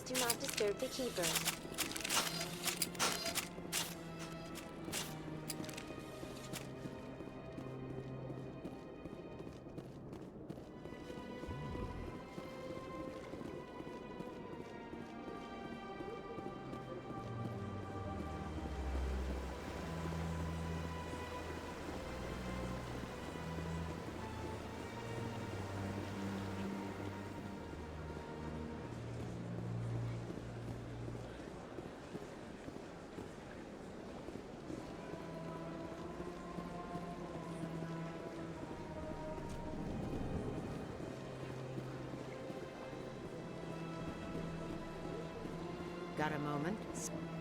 Do not disturb the Keeper. Got a moment?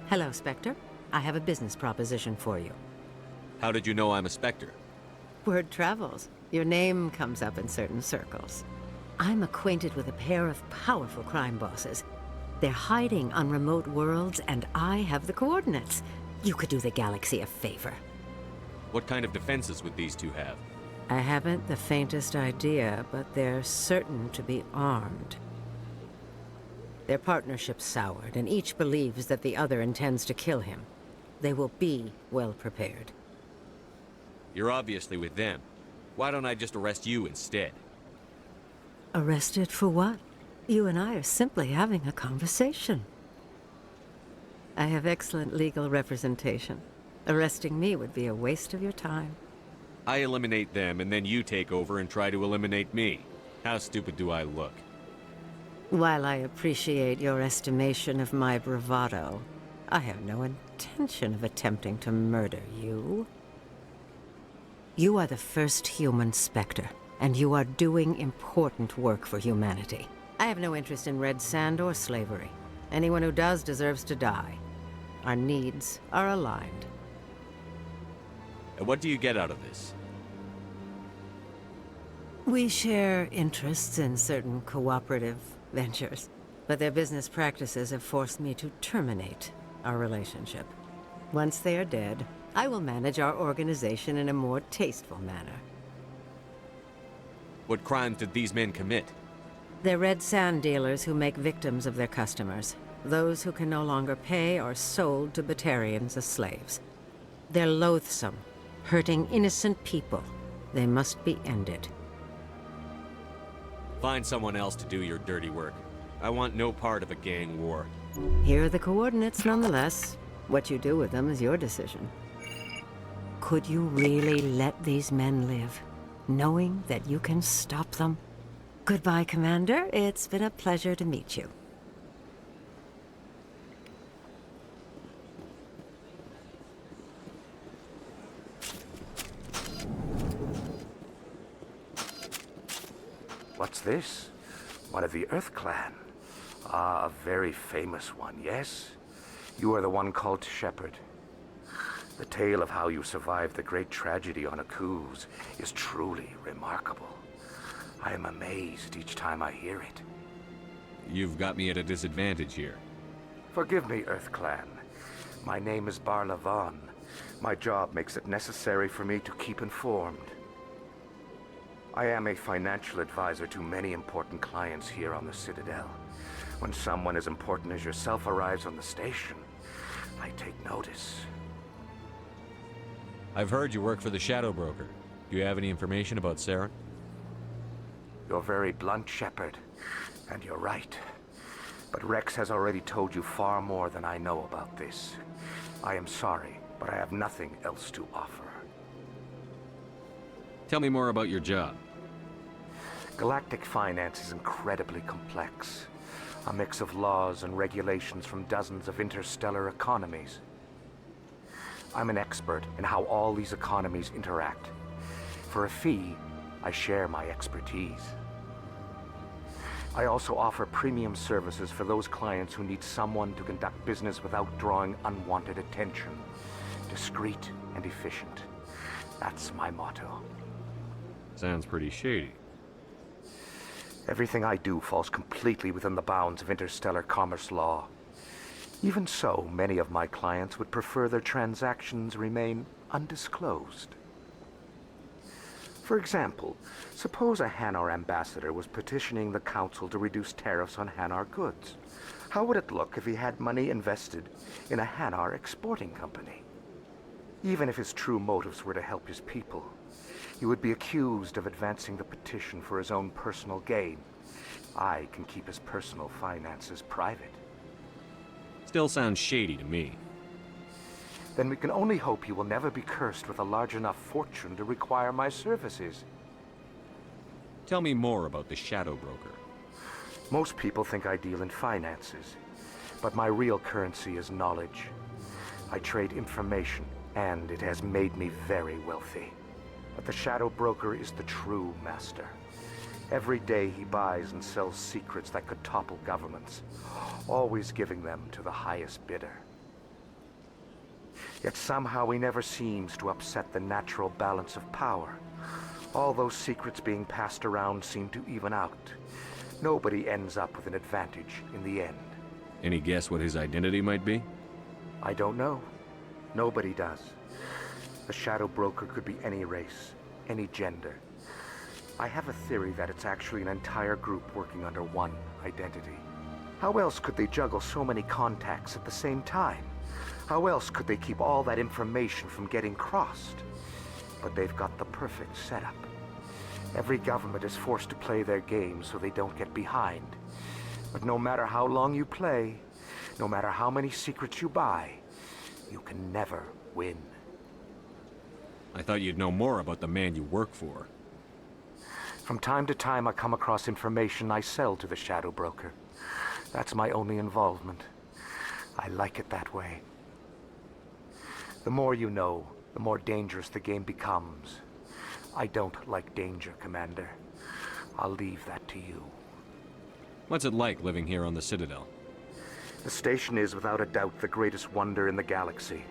Hello, Spectre. I have a business proposition for you. How did you know I'm a Spectre? Word travels. Your name comes up in certain circles. I'm acquainted with a pair of powerful crime bosses. They're hiding on remote worlds, and I have the coordinates. You could do the galaxy a favor. What kind of defenses would these two have? I haven't the faintest idea, but they're certain to be armed. Their partnership's soured, and each believes that the other intends to kill him. They will be well prepared. You're obviously with them. Why don't I just arrest you instead? Arrested for what? You and I are simply having a conversation. I have excellent legal representation. Arresting me would be a waste of your time. I eliminate them, and then you take over and try to eliminate me. How stupid do I look? While I appreciate your estimation of my bravado, I have no intention of attempting to murder you. You are the first human Spectre, and you are doing important work for humanity. I have no interest in red sand or slavery. Anyone who does deserves to die. Our needs are aligned. And what do you get out of this? We share interests in certain cooperative ventures, but their business practices have forced me to terminate our relationship. Once they are dead, I will manage our organization in a more tasteful manner. What crimes did these men commit? They're red sand dealers who make victims of their customers. Those who can no longer pay are sold to Batarians as slaves. They're loathsome, hurting innocent people. They must be ended. Find someone else to do your dirty work. I want no part of a gang war. Here are the coordinates nonetheless. What you do with them is your decision. Could you really let these men live, knowing that you can stop them? Goodbye, Commander. It's been a pleasure to meet you. What's this? One of the Earth Clan. Ah, a very famous one, yes? You are the one called Shepard. The tale of how you survived the great tragedy on Akuz is truly remarkable. I am amazed each time I hear it. You've got me at a disadvantage here. Forgive me, Earth Clan. My name is Barla Vaughn. My job makes it necessary for me to keep informed. I am a financial advisor to many important clients here on the Citadel. When someone as important as yourself arrives on the station, I take notice. I've heard you work for the Shadow Broker. Do you have any information about Saren? You're very blunt, Shepard, and you're right. But Rex has already told you far more than I know about this. I am sorry, but I have nothing else to offer. Tell me more about your job. Galactic finance is incredibly complex. A mix of laws and regulations from dozens of interstellar economies. I'm an expert in how all these economies interact. For a fee, I share my expertise. I also offer premium services for those clients who need someone to conduct business without drawing unwanted attention. Discreet and efficient. That's my motto. Sounds pretty shady. Everything I do falls completely within the bounds of interstellar commerce law. Even so, many of my clients would prefer their transactions remain undisclosed. For example, suppose a Hanar ambassador was petitioning the Council to reduce tariffs on Hanar goods. How would it look if he had money invested in a Hanar exporting company? Even if his true motives were to help his people, he would be accused of advancing the petition for his own personal gain. I can keep his personal finances private. Still sounds shady to me. Then we can only hope he will never be cursed with a large enough fortune to require my services. Tell me more about the Shadow Broker. Most people think I deal in finances, but my real currency is knowledge. I trade information, and it has made me very wealthy. But the Shadow Broker is the true master. Every day he buys and sells secrets that could topple governments, always giving them to the highest bidder. Yet somehow he never seems to upset the natural balance of power. All those secrets being passed around seem to even out. Nobody ends up with an advantage in the end. Any guess what his identity might be? I don't know. Nobody does. The Shadow Broker could be any race, any gender. I have a theory that it's actually an entire group working under one identity. How else could they juggle so many contacts at the same time? How else could they keep all that information from getting crossed? But they've got the perfect setup. Every government is forced to play their game so they don't get behind. But no matter how long you play, no matter how many secrets you buy, you can never win. I thought you'd know more about the man you work for. From time to time I come across information I sell to the Shadow Broker. That's my only involvement. I like it that way. The more you know, the more dangerous the game becomes. I don't like danger, Commander. I'll leave that to you. What's it like living here on the Citadel? The station is without a doubt the greatest wonder in the galaxy.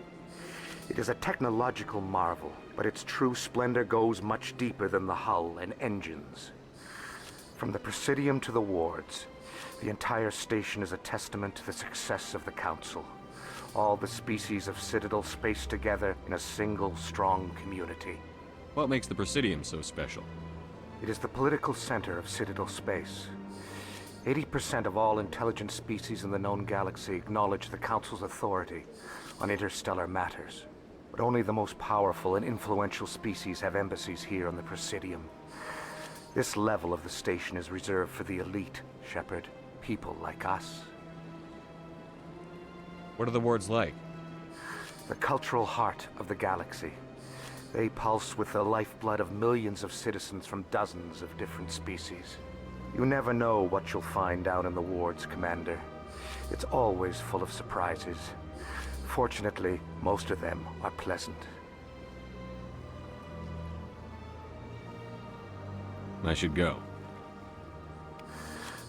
It is a technological marvel, but its true splendor goes much deeper than the hull and engines. From the Presidium to the wards, the entire station is a testament to the success of the Council. All the species of Citadel spaced together in a single, strong community. What makes the Presidium so special? It is the political center of Citadel space. 80% of all intelligent species in the known galaxy acknowledge the Council's authority on interstellar matters. But only the most powerful and influential species have embassies here on the Presidium. This level of the station is reserved for the elite, Shepard. People like us. What are the wards like? The cultural heart of the galaxy. They pulse with the lifeblood of millions of citizens from dozens of different species. You never know what you'll find down in the wards, Commander. It's always full of surprises. Fortunately, most of them are pleasant. I should go.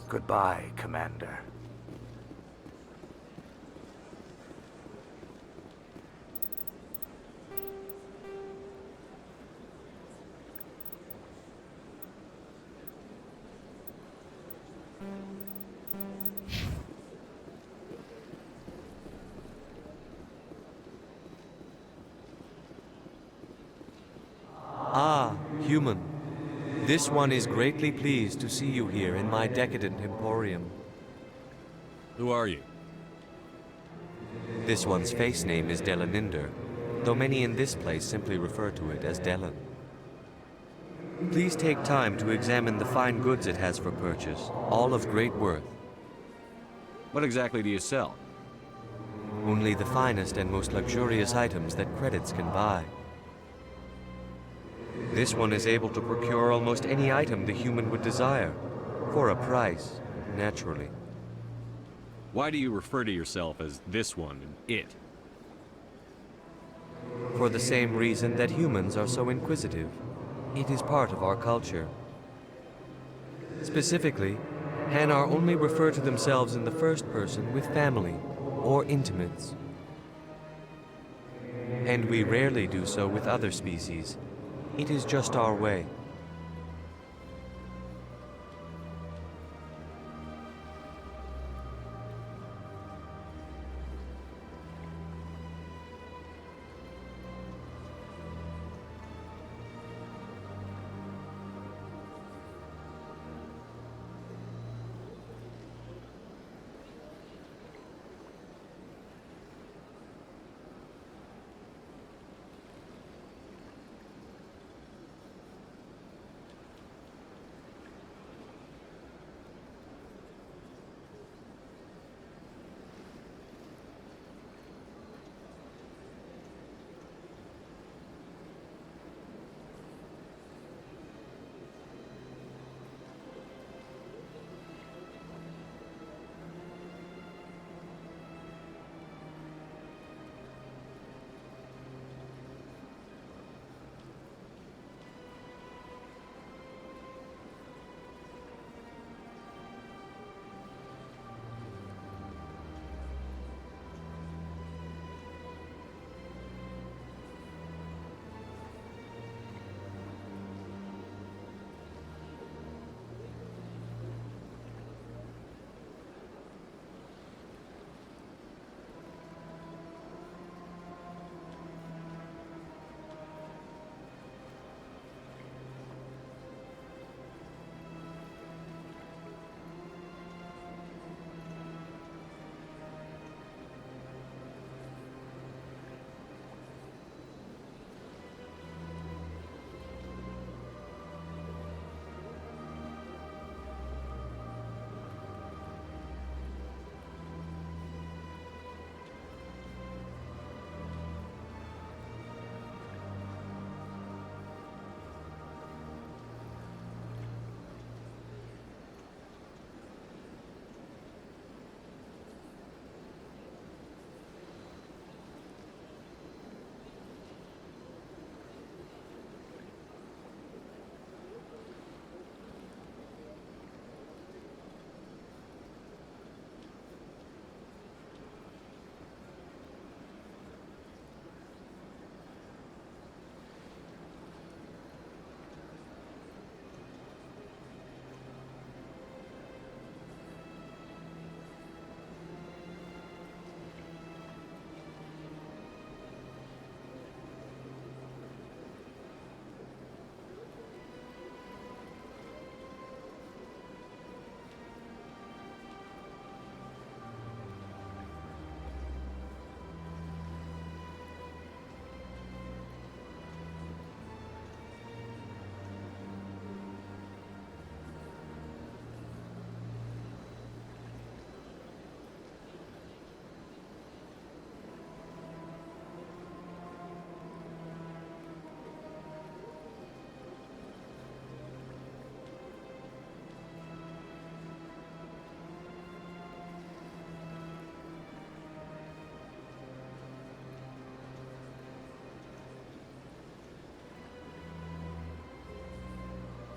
Goodbye, Commander. Ah, human. This one is greatly pleased to see you here in my decadent emporium. Who are you? This one's face name is Delaninder, though many in this place simply refer to it as Delan. Please take time to examine the fine goods it has for purchase, all of great worth. What exactly do you sell? Only the finest and most luxurious items that credits can buy. This one is able to procure almost any item the human would desire, for a price, naturally. Why do you refer to yourself as this one and it? For the same reason that humans are so inquisitive. It is part of our culture. Specifically, Hanar only refer to themselves in the first person with family or intimates. And we rarely do so with other species. It is just our way.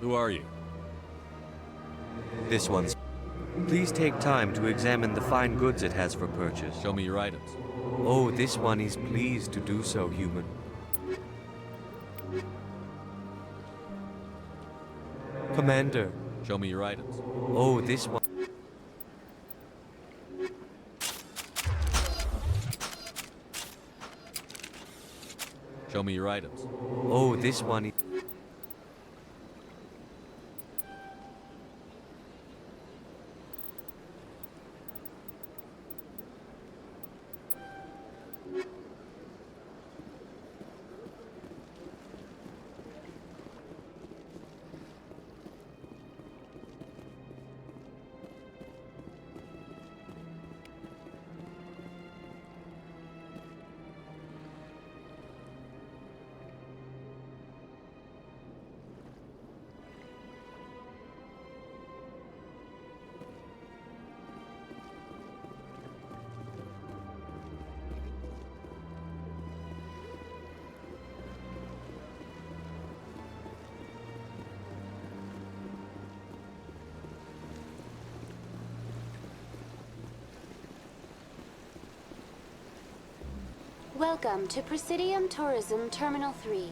Who are you? This one's... Please take time to examine the fine goods it has for purchase. Show me your items. Oh, this one is pleased to do so, human. Commander. Show me your items. Oh, this one... Show me your items. Oh, this one is... Welcome to Presidium Tourism Terminal 3.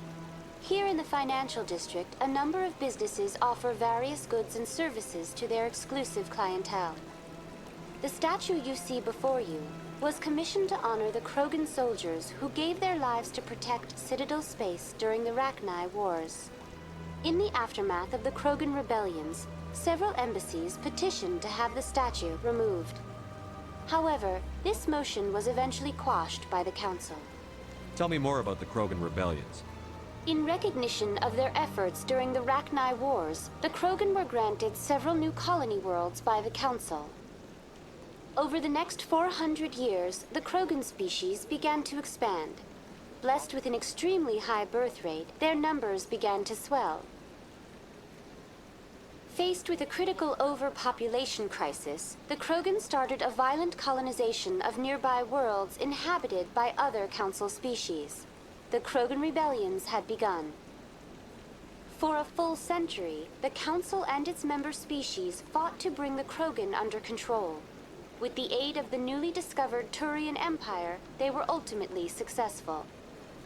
Here in the Financial District, a number of businesses offer various goods and services to their exclusive clientele. The statue you see before you was commissioned to honor the Krogan soldiers who gave their lives to protect Citadel space during the Rachni Wars. In the aftermath of the Krogan rebellions, several embassies petitioned to have the statue removed. However, this motion was eventually quashed by the Council. Tell me more about the Krogan rebellions. In recognition of their efforts during the Rachni Wars, the Krogan were granted several new colony worlds by the Council. Over the next 400 years, the Krogan species began to expand. Blessed with an extremely high birth rate, their numbers began to swell. Faced with a critical overpopulation crisis, the Krogan started a violent colonization of nearby worlds inhabited by other Council species. The Krogan rebellions had begun. For a full century, the Council and its member species fought to bring the Krogan under control. With the aid of the newly discovered Turian Empire, they were ultimately successful.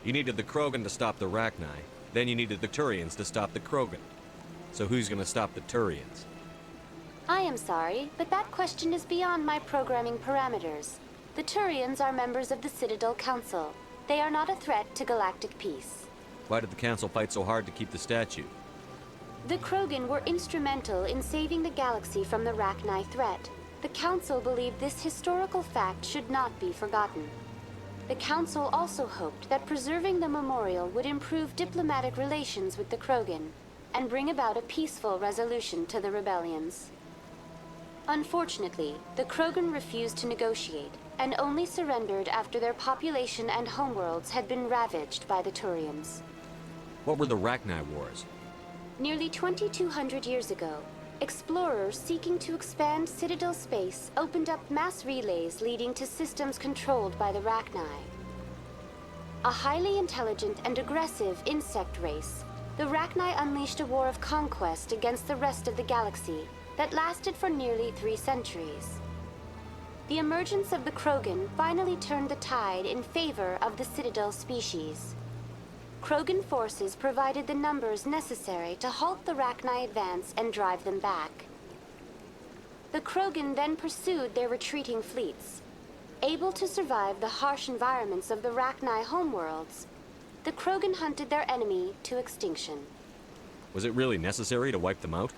You needed the Krogan to stop the Rachni. Then you needed the Turians to stop the Krogan. So who's gonna stop the Turians? I am sorry, but that question is beyond my programming parameters. The Turians are members of the Citadel Council. They are not a threat to galactic peace. Why did the Council fight so hard to keep the statue? The Krogan were instrumental in saving the galaxy from the Rachni threat. The Council believed this historical fact should not be forgotten. The Council also hoped that preserving the memorial would improve diplomatic relations with the Krogan and bring about a peaceful resolution to the rebellions. Unfortunately, the Krogan refused to negotiate and only surrendered after their population and homeworlds had been ravaged by the Turians. What were the Rachni Wars? Nearly 2,200 years ago, explorers seeking to expand Citadel space opened up mass relays leading to systems controlled by the Rachni. A highly intelligent and aggressive insect race, the Rachni unleashed a war of conquest against the rest of the galaxy that lasted for nearly 3 centuries. The emergence of the Krogan finally turned the tide in favor of the Citadel species. Krogan forces provided the numbers necessary to halt the Rachni advance and drive them back. The Krogan then pursued their retreating fleets. Able to survive the harsh environments of the Rachni homeworlds, the Krogan hunted their enemy to extinction. Was it really necessary to wipe them out?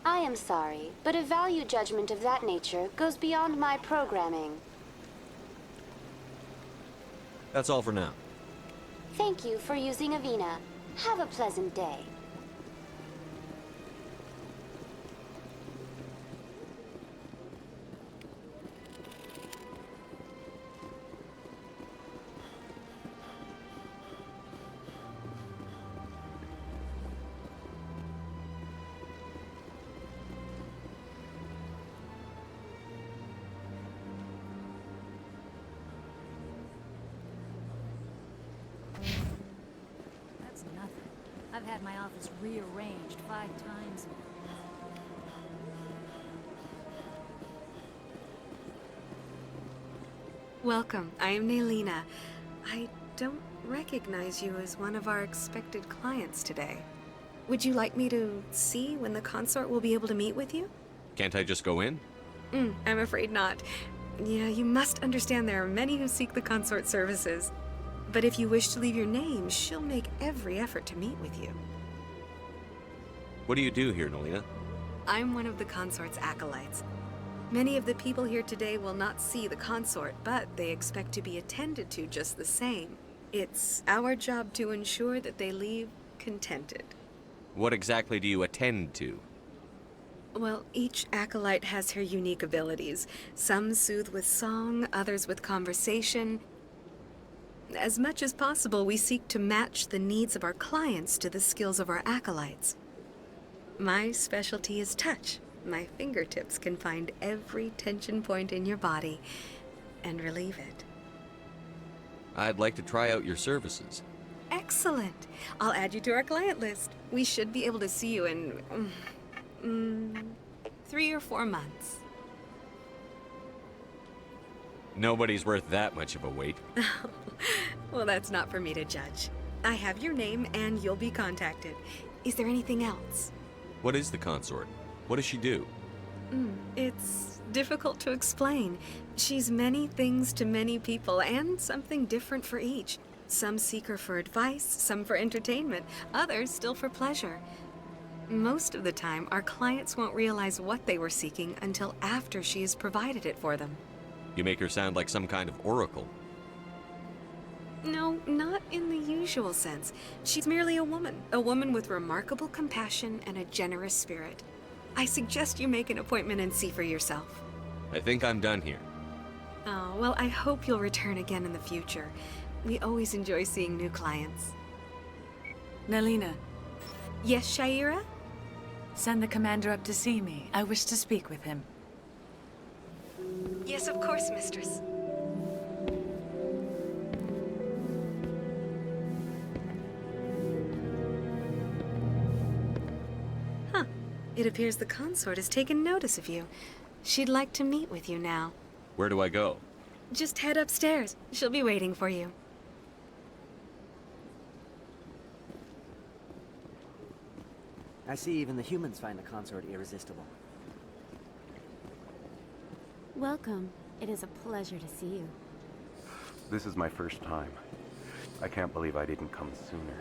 I am sorry, but a value judgment of that nature goes beyond my programming. That's all for now. Thank you for using Avina. Have a pleasant day. That's nothing. I've had had my office rearranged 5 times. Welcome. I am Naylina. I don't recognize you as one of our expected clients today. Would you like me to see when the consort will be able to meet with you? Can't I just go in? I'm afraid not. Yeah, you must understand there are many who seek the consort services. But if you wish to leave your name, she'll make every effort to meet with you. What do you do here, Nalina? I'm one of the consort's acolytes. Many of the people here today will not see the consort, but they expect to be attended to just the same. It's our job to ensure that they leave contented. What exactly do you attend to? Well, each acolyte has her unique abilities. Some soothe with song, others with conversation. As much as possible, we seek to match the needs of our clients to the skills of our acolytes. My specialty is touch. My fingertips can find every tension point in your body and relieve it. I'd like to try out your services. Excellent. I'll add you to our client list. We should be able to see you in 3 or 4 months. Nobody's worth that much of a wait. Well, that's not for me to judge. I have your name and you'll be contacted. Is there anything else? What is the consort? What does she do? It's difficult to explain. She's many things to many people and something different for each. Some seek her for advice, some for entertainment, others still for pleasure. Most of the time, our clients won't realize what they were seeking until after she has provided it for them. You make her sound like some kind of oracle. No, not in the usual sense. She's merely a woman with remarkable compassion and a generous spirit. I suggest you make an appointment and see for yourself. I think I'm done here. Oh, well, I hope you'll return again in the future. We always enjoy seeing new clients. Naylina, Yes, Shaira? send the commander up to see me. I wish to speak with him. Yes, of course, mistress. Huh. It appears the consort has taken notice of you. She'd like to meet with you now. Where do I go? Just head upstairs. She'll be waiting for you. I see even the humans find the consort irresistible. Welcome. It is a pleasure to see you. This is my first time. I can't believe I didn't come sooner.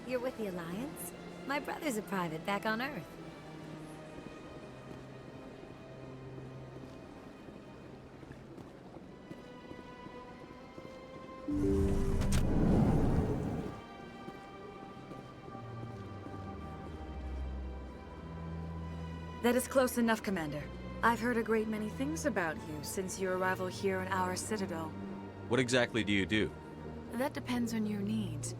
You're with the Alliance? My brother's a private back on Earth. That is close enough, Commander. I've heard a great many things about you since your arrival here in our citadel. What exactly do you do? That depends on your needs.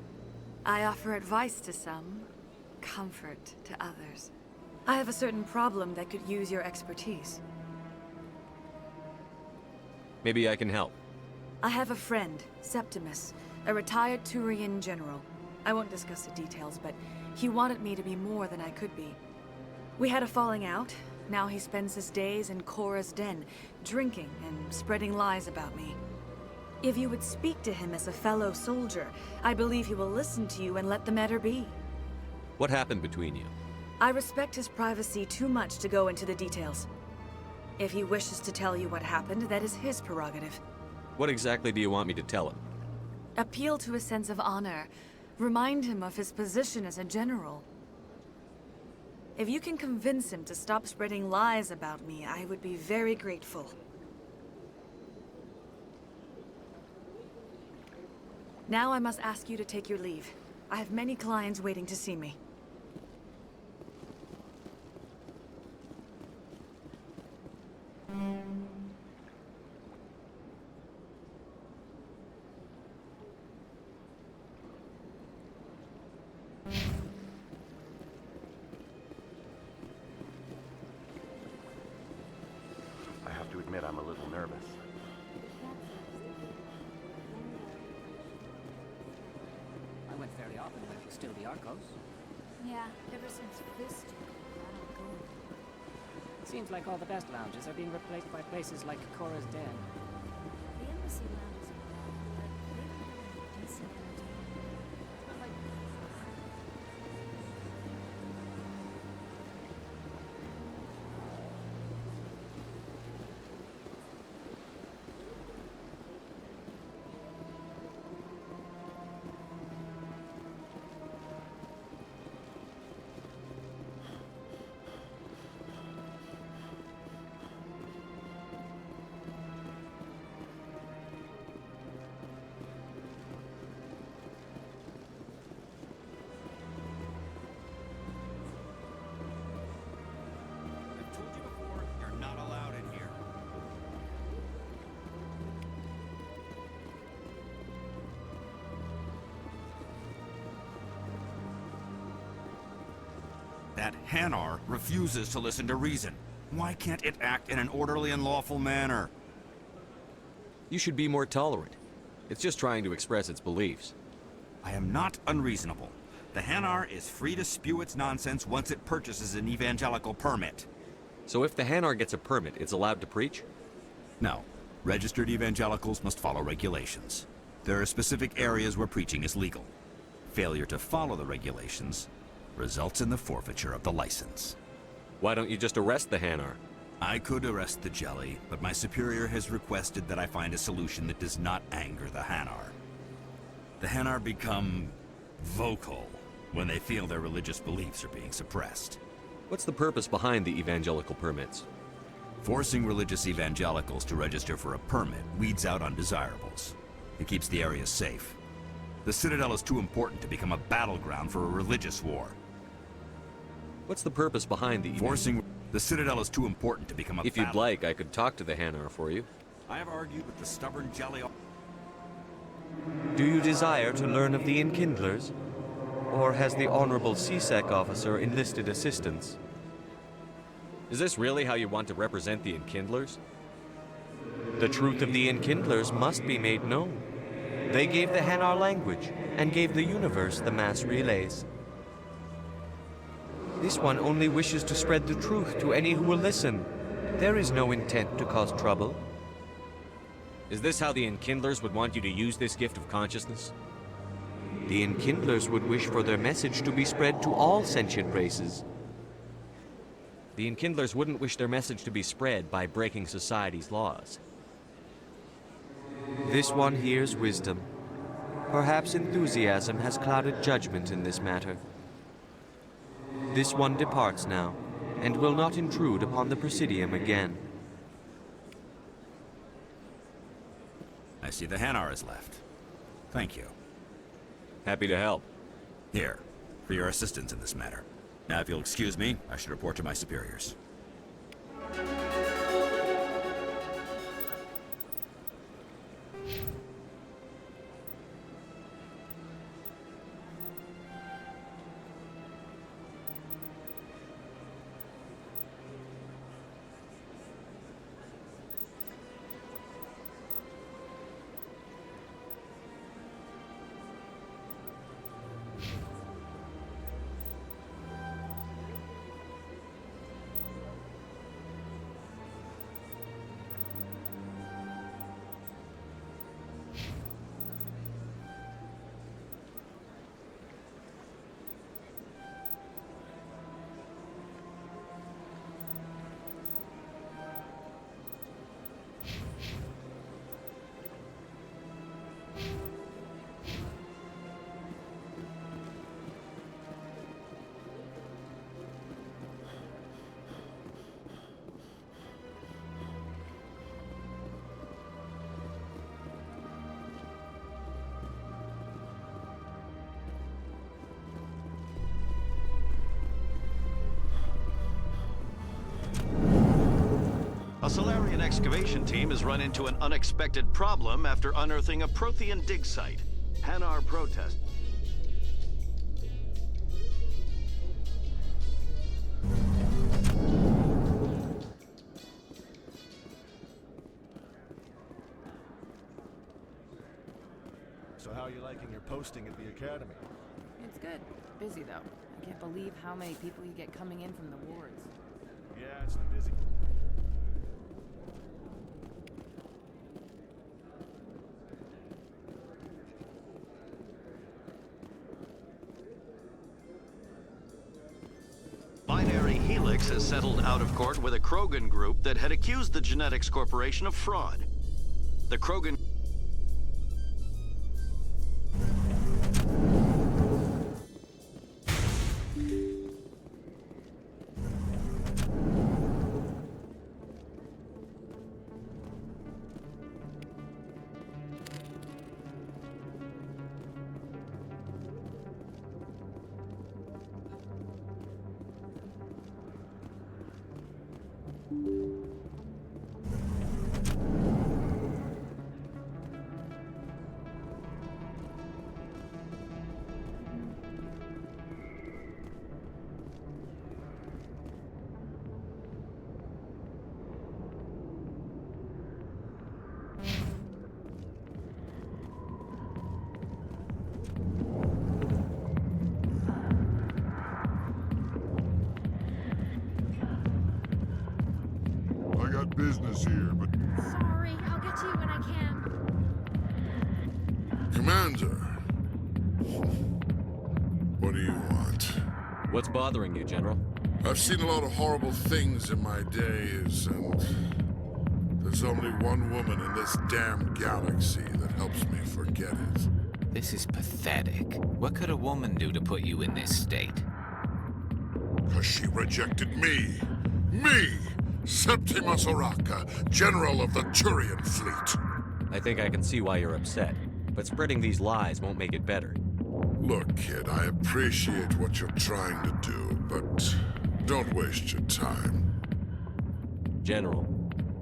I offer advice to some, comfort to others. I have a certain problem that could use your expertise. Maybe I can help. I have a friend, Septimus, a retired Turian general. I won't discuss the details, but he wanted me to be more than I could be. We had a falling out. Now he spends his days in Korra's den, drinking and spreading lies about me. If you would speak to him as a fellow soldier, I believe he will listen to you and let the matter be. What happened between you? I respect his privacy too much to go into the details. If he wishes to tell you what happened, that is his prerogative. What exactly do you want me to tell him? Appeal to his sense of honor. Remind him of his position as a general. If you can convince him to stop spreading lies about me, I would be very grateful. Now I must ask you to take your leave. I have many clients waiting to see me. I have to admit I'm a little nervous. I went fairly often when it was still the Arcos. Yeah, ever since Fist. I don't go. It seems like all the best lounges are being replaced by places like Cora's Den. The embassy lounges are bad, but they don't have any decent entertainment. Not like I've told you before, you're not allowed in here. That Hanar refuses to listen to reason. Why can't it act in an orderly and lawful manner? You should be more tolerant. It's just trying to express its beliefs. I am not unreasonable. The Hanar is free to spew its nonsense once it purchases an evangelical permit. So if the Hanar gets a permit, it's allowed to preach? No. Registered evangelicals must follow regulations. There are specific areas where preaching is legal. Failure to follow the regulations results in the forfeiture of the license. Why don't you just arrest the Hanar? I could arrest the jelly, but my superior has requested that I find a solution that does not anger the Hanar. The Hanar become vocal when they feel their religious beliefs are being suppressed. What's the purpose behind the evangelical permits? Forcing religious evangelicals to register for a permit weeds out undesirables. It keeps the area safe. The Citadel is too important to become a battleground for a religious war. What's the purpose behind the Forcing... The Citadel is too important to become a If you'd like, I could talk to the Hanar for you. I have argued with the stubborn jelly... Do you desire to learn of the Enkindlers? Or has the Honorable CSEC officer enlisted assistance? Is this really how you want to represent the Enkindlers? The truth of the Enkindlers must be made known. They gave the Hanar language, and gave the universe the mass relays. This one only wishes to spread the truth to any who will listen. There is no intent to cause trouble. Is this how the Enkindlers would want you to use this gift of consciousness? The Enkindlers would wish for their message to be spread to all sentient races. The Enkindlers wouldn't wish their message to be spread by breaking society's laws. This one hears wisdom. Perhaps enthusiasm has clouded judgment in this matter. This one departs now, and will not intrude upon the Presidium again. I see the Hanar is left. Thank you. Happy to help. Here, for your assistance in this matter. Now, if you'll excuse me, I should report to my superiors. A Solarian excavation team has run into an unexpected problem after unearthing a Prothean dig site. Hanar protest. So how are you liking your posting at the Academy? good. Busy, though. I can't believe how many people you get coming in from the wards. Yeah, it's the busy. Binary Helix has settled out of court with a Krogan group that had accused the Genetics Corporation of fraud. The Krogan... I got business here, but... Sorry, I'll get to you when I can. Commander! What do you want? What's bothering you, General? I've seen a lot of horrible things in my days, and... there's only one woman in this damn galaxy that helps me forget it. This is pathetic. What could a woman do to put you in this state? 'Cause she rejected me! Me! Septimus Oraka, General of the Turian Fleet! I think I can see why you're upset, but spreading these lies won't make it better. Look, kid, I appreciate what you're trying to do, but don't waste your time. General,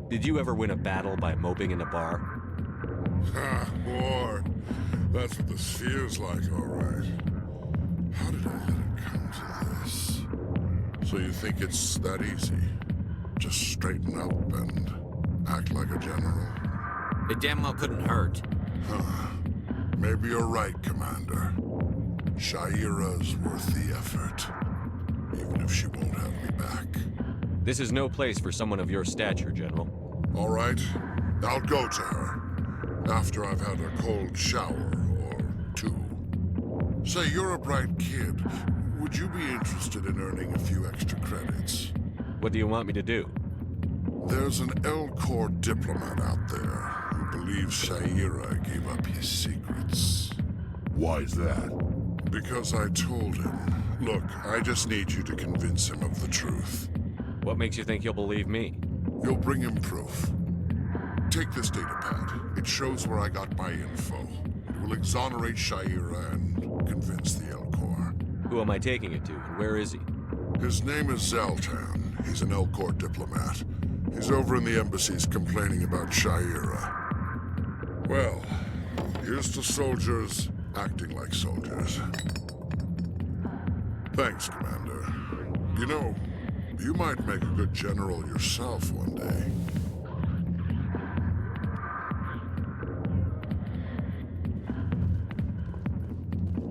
did you ever win a battle by moping in a bar? Ha, war. That's what this feels like, all right. How did I let it come to this? So you think it's that easy? Just straighten up and act like a general? It damn well couldn't hurt. Huh. Maybe you're right, Commander. Shaira's worth the effort. Even if she won't have me back. This is no place for someone of your stature, General. All right. I'll go to her. After I've had a cold shower or two. Say, you're a bright kid. Would you be interested in earning a few extra credits? What do you want me to do? There's an Elcor diplomat out there who believes Shaira gave up his secrets. Why's that? Because I told him. Look, I just need you to convince him of the truth. What makes you think he'll believe me? You'll bring him proof. Take this datapad. It shows where I got my info. It will exonerate Shaira and convince the Elcor. Who am I taking it to, and where is he? His name is Zaltan. He's an Elcor diplomat. He's over in the embassies complaining about Shaira. Well, here's to soldiers acting like soldiers. Thanks, Commander. You know, you might make a good general yourself one day.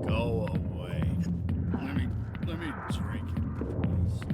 Go away. Let me drink it, please.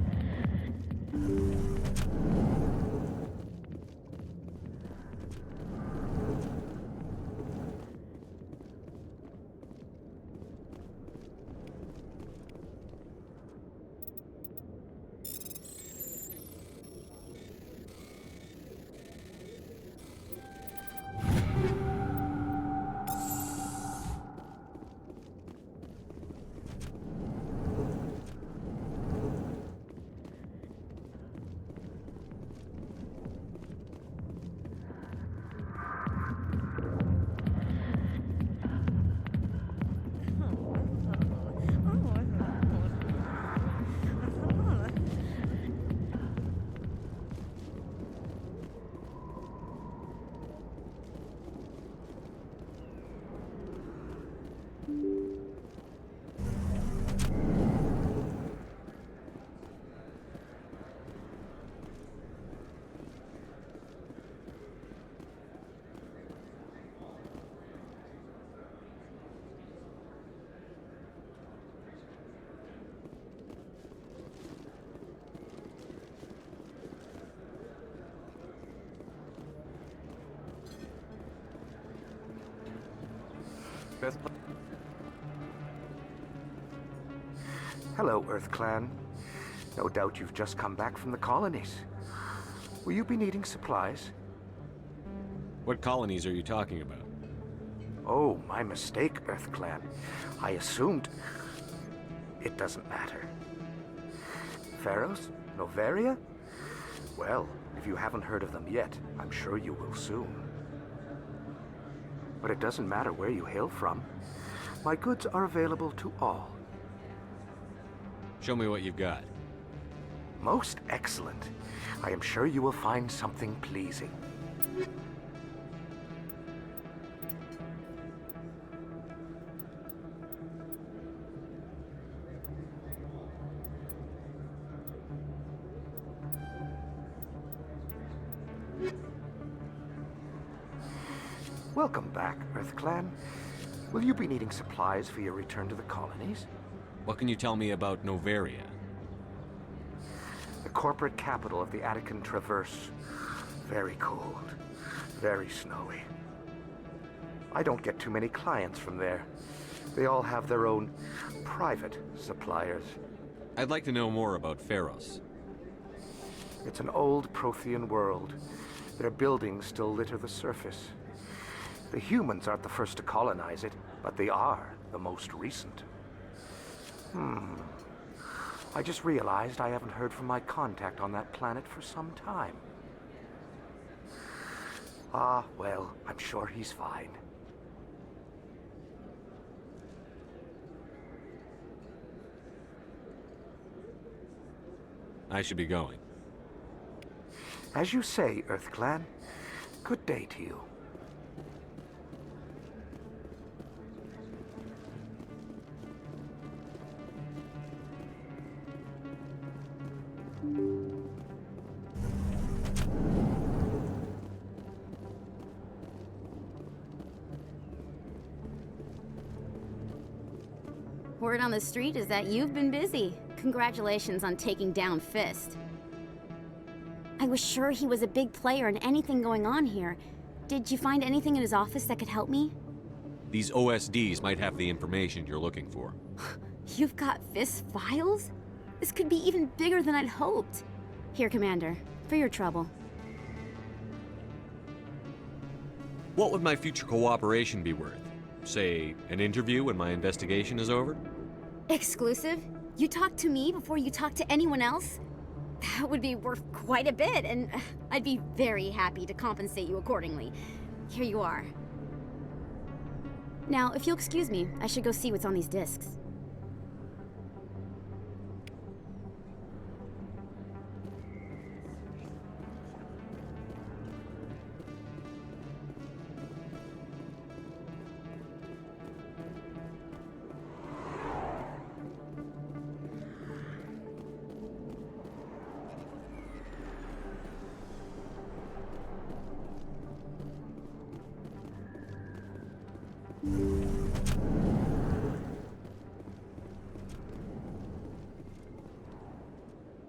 Earth. Hello, Earth Clan. No doubt you've just come back from the colonies. Will you be needing supplies? What colonies are you talking about? Oh, my mistake, Earth Clan. I assumed... It doesn't matter. Pharaohs? Noveria? Well, if you haven't heard of them yet, I'm sure you will soon. But it doesn't matter where you hail from. My goods are available to all. Show me what you've got. Most excellent. I am sure you will find something pleasing. Welcome back, Earth Clan. Will you be needing supplies for your return to the colonies? What can you tell me about Noveria? The corporate capital of the Attican Traverse. Very cold. Very snowy. I don't get too many clients from there. They all have their own private suppliers. I'd like to know more about Pharos. It's an old Prothean world. Their buildings still litter the surface. The humans aren't the first to colonize it, but they are the most recent. I just realized I haven't heard from my contact on that planet for some time. Ah, well, I'm sure he's fine. I should be going. As you say, Earth Clan. Good day to you. Word on the street is that you've been busy. Congratulations on taking down Fist. I was sure he was a big player in anything going on here. Did you find anything in his office that could help me? These OSDs might have the information you're looking for. You've got Fist's files? This could be even bigger than I'd hoped. Here, Commander, for your trouble. What would my future cooperation be worth? Say, an interview when my investigation is over? Exclusive? You talk to me before you talk to anyone else? That would be worth quite a bit, and I'd be very happy to compensate you accordingly. Here you are. Now, if you'll excuse me, I should go see what's on these discs.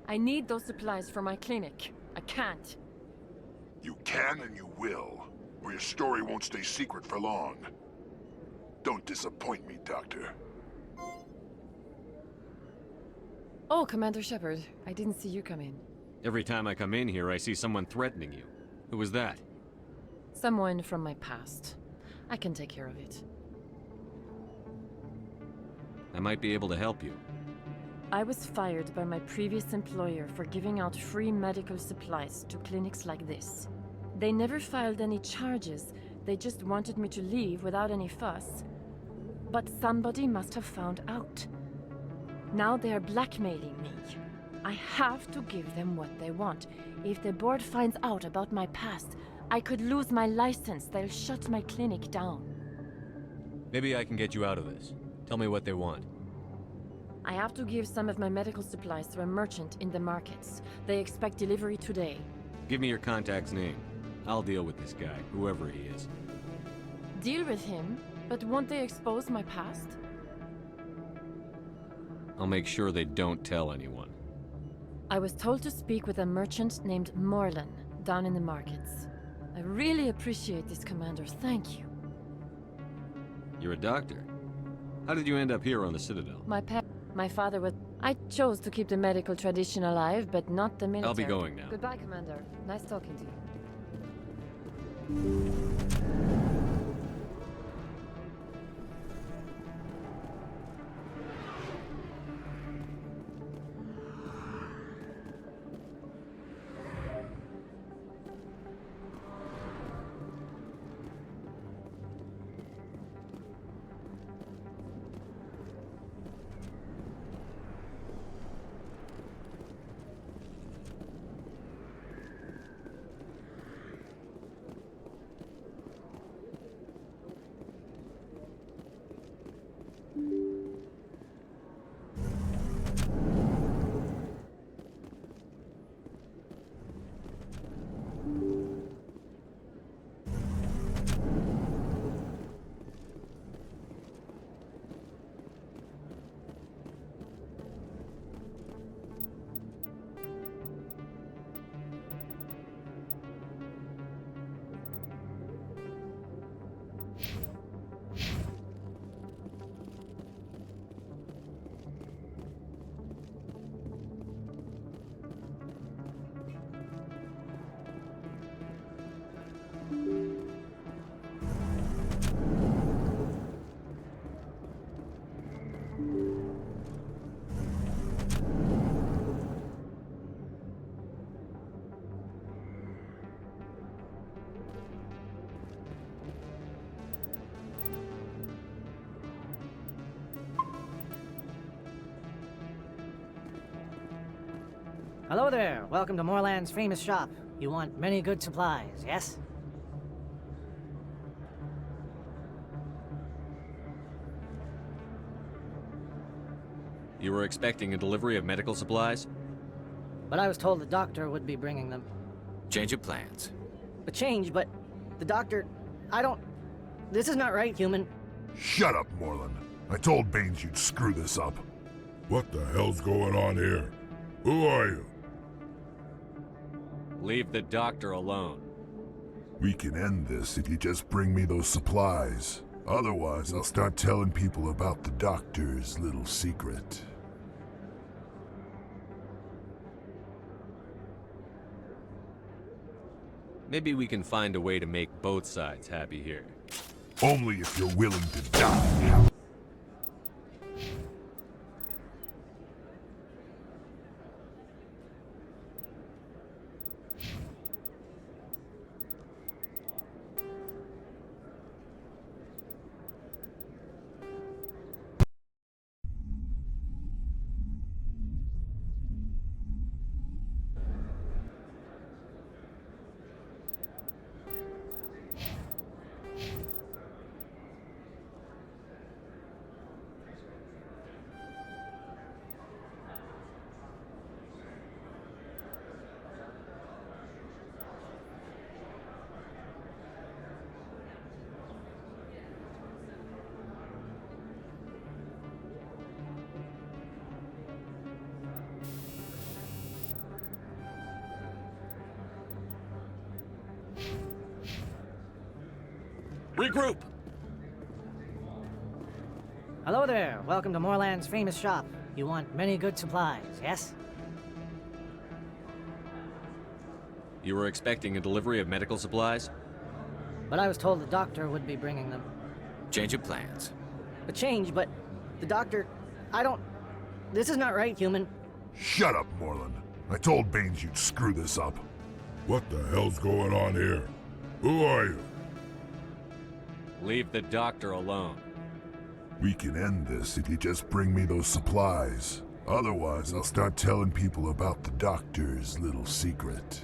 I need those supplies for my clinic. I can't. You can and you will, or your story won't stay secret for long. Don't disappoint me, Doctor. Oh, Commander Shepard, I didn't see you come in. Every time I come in here, I see someone threatening you. Who was that? Someone from my past. I can take care of it. I might be able to help you. I was fired by my previous employer for giving out free medical supplies to clinics like this. They never filed any charges, they just wanted me to leave without any fuss. But somebody must have found out. Now they are blackmailing me. I have to give them what they want. If the board finds out about my past, I could lose my license. They'll shut my clinic down. Maybe I can get you out of this. Tell me what they want. I have to give some of my medical supplies to a merchant in the markets. They expect delivery today. Give me your contact's name. I'll deal with this guy, whoever he is. Deal with him? But won't they expose my past? I'll make sure they don't tell anyone. I was told to speak with a merchant named Morlan down in the markets. I really appreciate this, Commander. Thank you. You're a doctor. How did you end up here on the Citadel? My father was... I chose to keep the medical tradition alive, but not the military. I'll be going now. Goodbye, Commander. Nice talking to you. Hello there. Welcome to Moorland's famous shop. You want many good supplies, yes? You were expecting a delivery of medical supplies? But I was told the doctor would be bringing them. Change of plans. A change, but the doctor... I don't... This is not right, human. Shut up, Moorland. I told Baines you'd screw this up. What the hell's going on here? Who are you? Leave the doctor alone. We can end this if you just bring me those supplies. Otherwise, I'll start telling people about the doctor's little secret. Maybe we can find a way to make both sides happy here. Only if you're willing to die. Regroup! Hello there. Welcome to Moorland's famous shop. You want many good supplies, yes? You were expecting a delivery of medical supplies? But I was told the doctor would be bringing them. Change of plans. A change, but the doctor... I don't... This is not right, human. Shut up, Moorland. I told Baines you'd screw this up. What the hell's going on here? Who are you? Leave the doctor alone. We can end this if you just bring me those supplies. Otherwise, I'll start telling people about the doctor's little secret.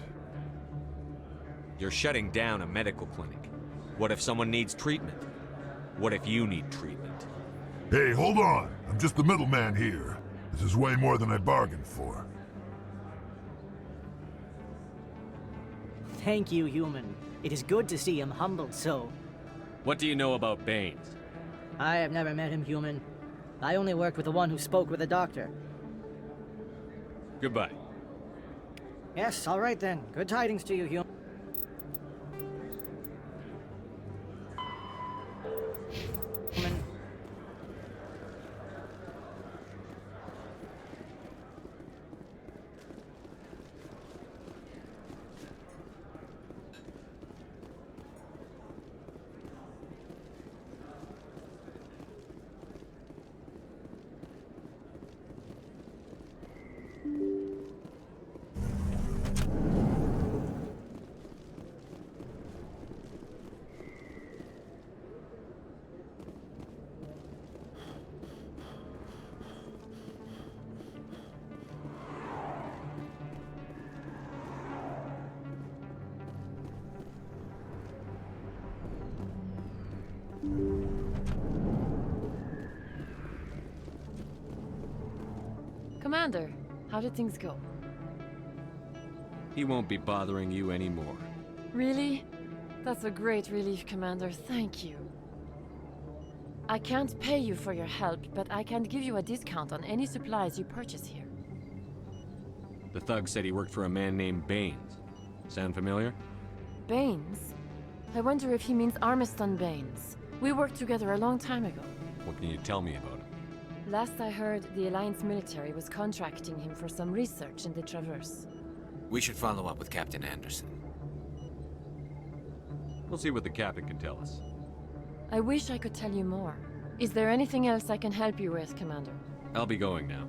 You're shutting down a medical clinic. What if someone needs treatment? What if you need treatment? Hey, hold on. I'm just the middleman here. This is way more than I bargained for. Thank you, human. It is good to see him humbled so. What do you know about Baines? I have never met him, human. I only worked with the one who spoke with the doctor. Goodbye. Yes, all right then. Good tidings to you, human. Commander, how did things go? He won't be bothering you anymore. Really? That's a great relief, Commander. Thank you. I can't pay you for your help, but I can give you a discount on any supplies you purchase here. The thug said he worked for a man named Baines. Sound familiar? Baines? I wonder if he means Armiston Baines. We worked together a long time ago. What can you tell me about him? Last I heard, the Alliance military was contracting him for some research in the Traverse. We should follow up with Captain Anderson. We'll see what the captain can tell us. I wish I could tell you more. Is there anything else I can help you with, Commander? I'll be going now.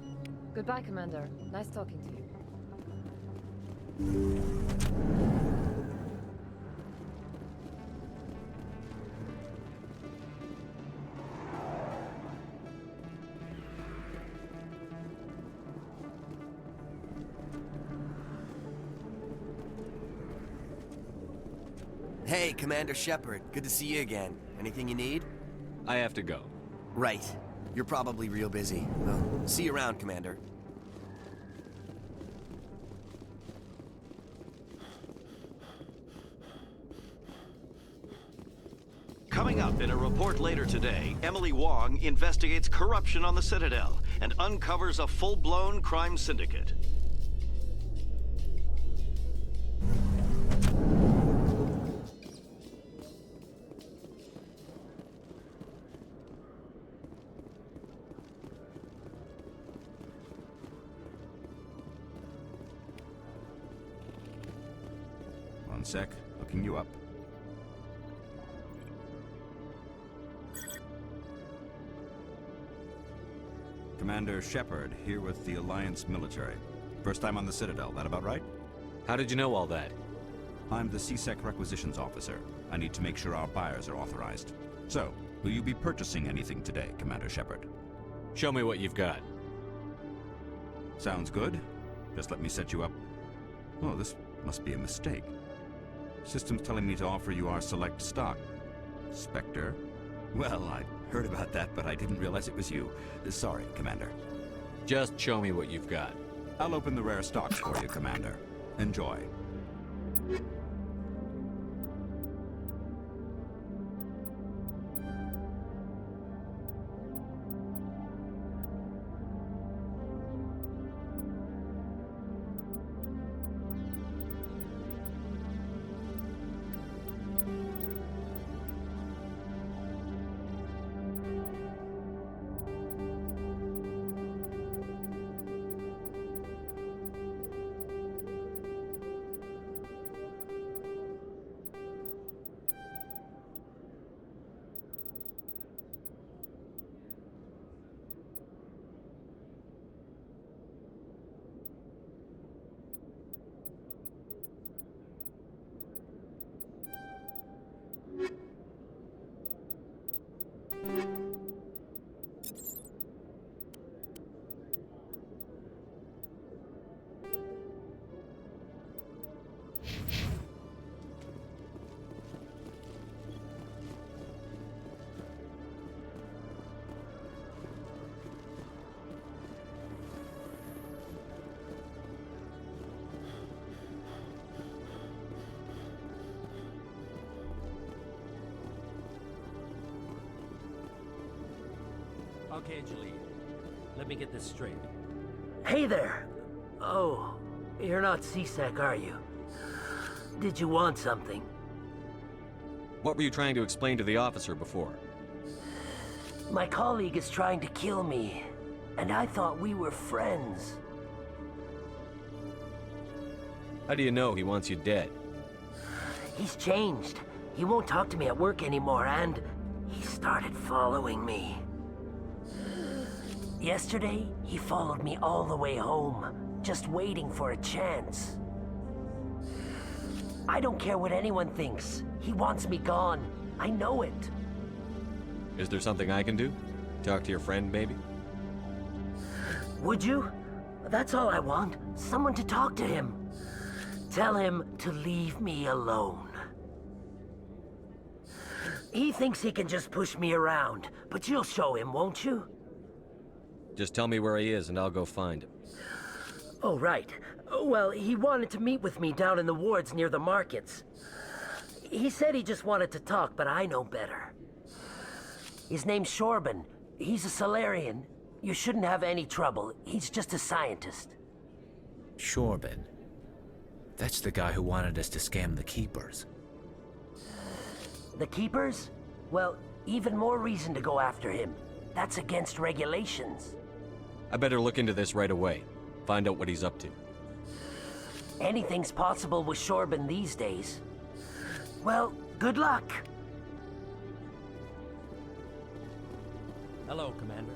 Goodbye, Commander. Nice talking to you. Hey, Commander Shepard. Good to see you again. Anything you need? I have to go. Right. You're probably real busy. Well, see you around, Commander. Coming up in a report later today, Emily Wong investigates corruption on the Citadel and uncovers a full-blown crime syndicate. One sec, looking you up. Commander Shepard, here with the Alliance military. First time on the Citadel, that about right? How did you know all that? I'm the CSEC requisitions officer. I need to make sure our buyers are authorized. So, will you be purchasing anything today, Commander Shepard? Show me what you've got. Sounds good. Just let me set you up. Oh, this must be a mistake. System's telling me to offer you our select stock. Spectre? Well, I heard about that, but I didn't realize it was you. Sorry, Commander. Just show me what you've got. I'll open the rare stocks for you, Commander. Enjoy. Okay, Julie. Let me get this straight. Hey there! Oh, you're not CSEC, are you? Did you want something? What were you trying to explain to the officer before? My colleague is trying to kill me, and I thought we were friends. How do you know he wants you dead? He's changed. He won't talk to me at work anymore, and he started following me. Yesterday, he followed me all the way home, just waiting for a chance. I don't care what anyone thinks. He wants me gone. I know it. Is there something I can do? Talk to your friend, maybe? Would you? That's all I want. Someone to talk to him. Tell him to leave me alone. He thinks he can just push me around, but you'll show him, won't you? Just tell me where he is and I'll go find him. Oh, right. Well, he wanted to meet with me down in the wards near the markets. He said he just wanted to talk, but I know better. His name's Shorban. He's a Solarian. You shouldn't have any trouble. He's just a scientist. Shorban. That's the guy who wanted us to scam the Keepers. The Keepers? Well, even more reason to go after him. That's against regulations. I better look into this right away. Find out what he's up to. Anything's possible with Shorban these days. Well, good luck. Hello, Commander.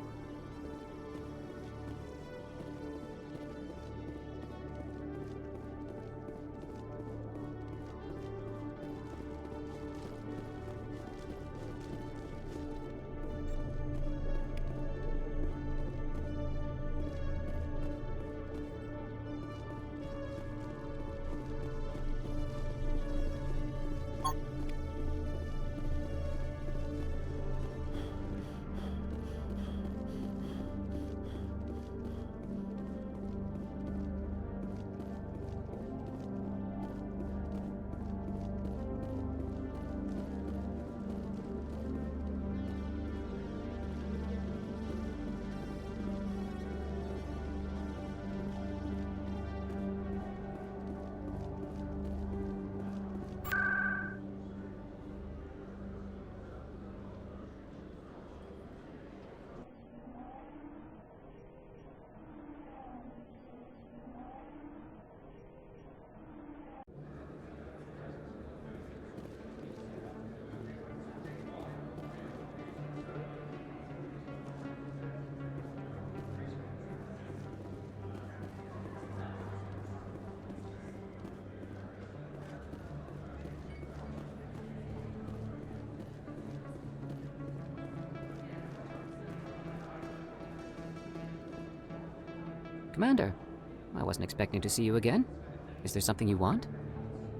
Commander, I wasn't expecting to see you again. Is there something you want?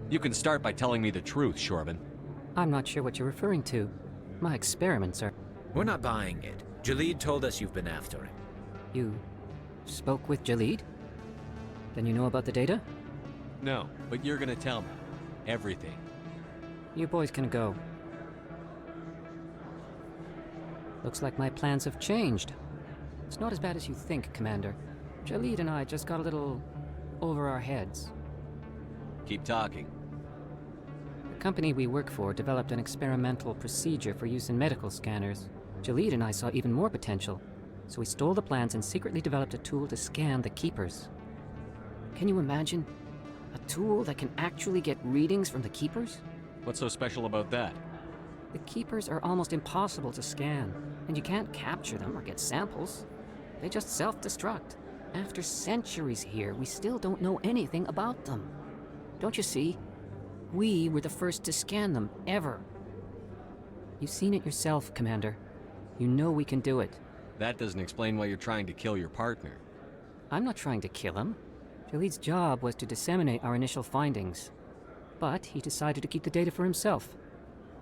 You can start by telling me the truth, Shorban. I'm not sure what you're referring to. My experiments are... We're not buying it. Jaleed told us you've been after him. You spoke with Jaleed? Then you know about the data? No, but you're gonna tell me. Everything. You boys can go. Looks like my plans have changed. It's not as bad as you think, Commander. Jaleed and I just got a little over our heads. Keep talking. The company we work for developed an experimental procedure for use in medical scanners. Jaleed and I saw even more potential, so we stole the plans and secretly developed a tool to scan the Keepers. Can you imagine? A tool that can actually get readings from the Keepers? What's so special about that? The Keepers are almost impossible to scan, and you can't capture them or get samples. They just self-destruct. After centuries here, we still don't know anything about them. Don't you see? We were the first to scan them, ever. You've seen it yourself, Commander. You know we can do it. That doesn't explain why you're trying to kill your partner. I'm not trying to kill him. Jaleed's job was to disseminate our initial findings. But he decided to keep the data for himself.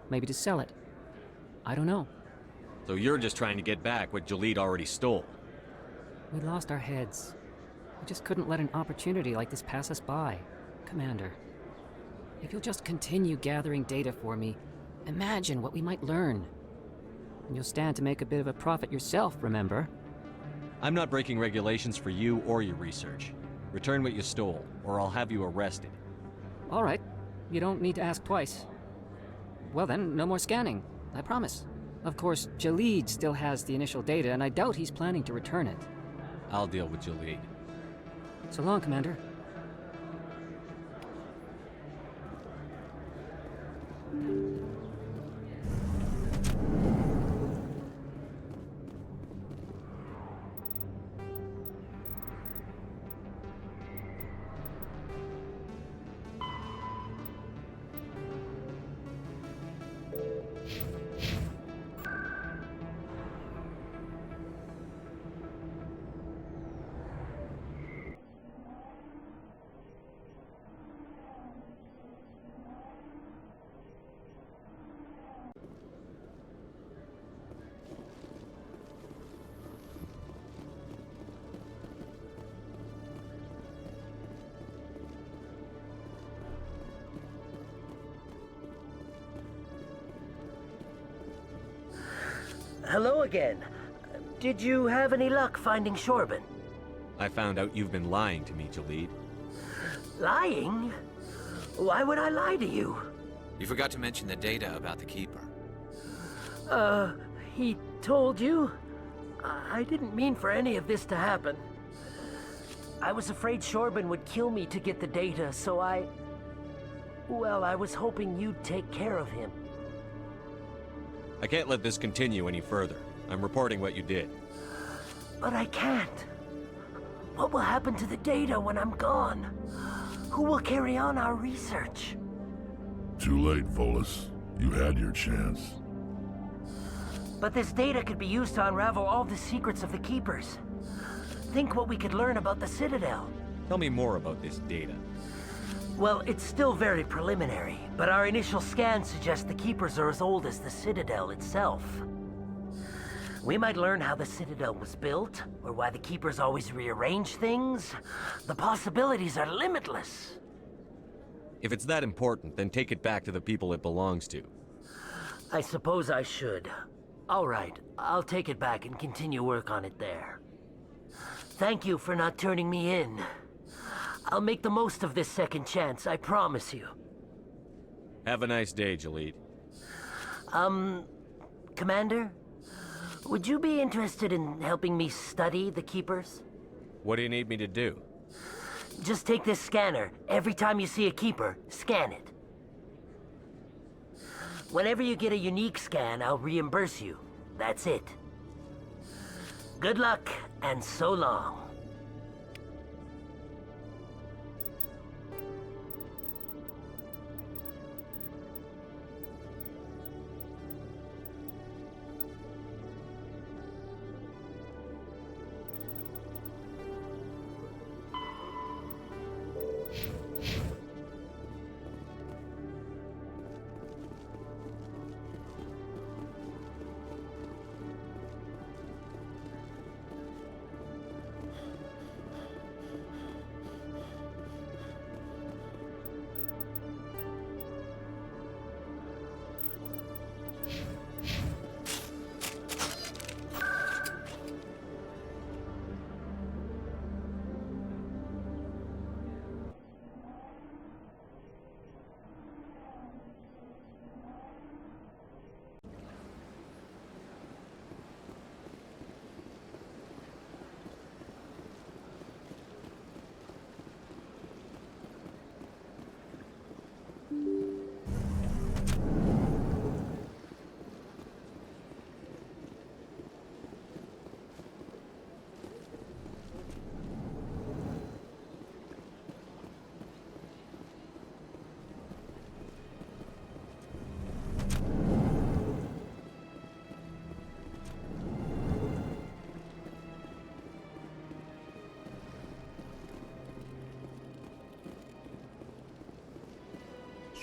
Maybe to sell it. I don't know. So you're just trying to get back what Jaleed already stole. We lost our heads. We just couldn't let an opportunity like this pass us by. Commander, if you'll just continue gathering data for me, imagine what we might learn. And you'll stand to make a bit of a profit yourself, remember? I'm not breaking regulations for you or your research. Return what you stole, or I'll have you arrested. All right. You don't need to ask twice. Well then, no more scanning. I promise. Of course, Jaleed still has the initial data, and I doubt he's planning to return it. I'll deal with Jaleed. So long, Commander. hello again. Did you have any luck finding Shorben? I found out you've been lying to me, Jalid. Lying? Why would I lie to you? You forgot to mention the data about the Keeper. He told you? I didn't mean for any of this to happen. I was afraid Shorben would kill me to get the data, so well, I was hoping you'd take care of him. I can't let this continue any further. I'm reporting what you did. But I can't. What will happen to the data when I'm gone? Who will carry on our research? Too late, Volus. You had your chance. But this data could be used to unravel all the secrets of the Keepers. Think what we could learn about the Citadel. Tell me more about this data. Well, it's still very preliminary, but our initial scans suggest the Keepers are as old as the Citadel itself. We might learn how the Citadel was built, or why the Keepers always rearrange things. The possibilities are limitless. If it's that important, then take it back to the people it belongs to. I suppose I should. All right, I'll take it back and continue work on it there. Thank you for not turning me in. I'll make the most of this second chance, I promise you. Have a nice day, Jalid. Commander? Would you be interested in helping me study the Keepers? What do you need me to do? Just take this scanner. Every time you see a Keeper, scan it. Whenever you get a unique scan, I'll reimburse you. That's it. Good luck, and so long.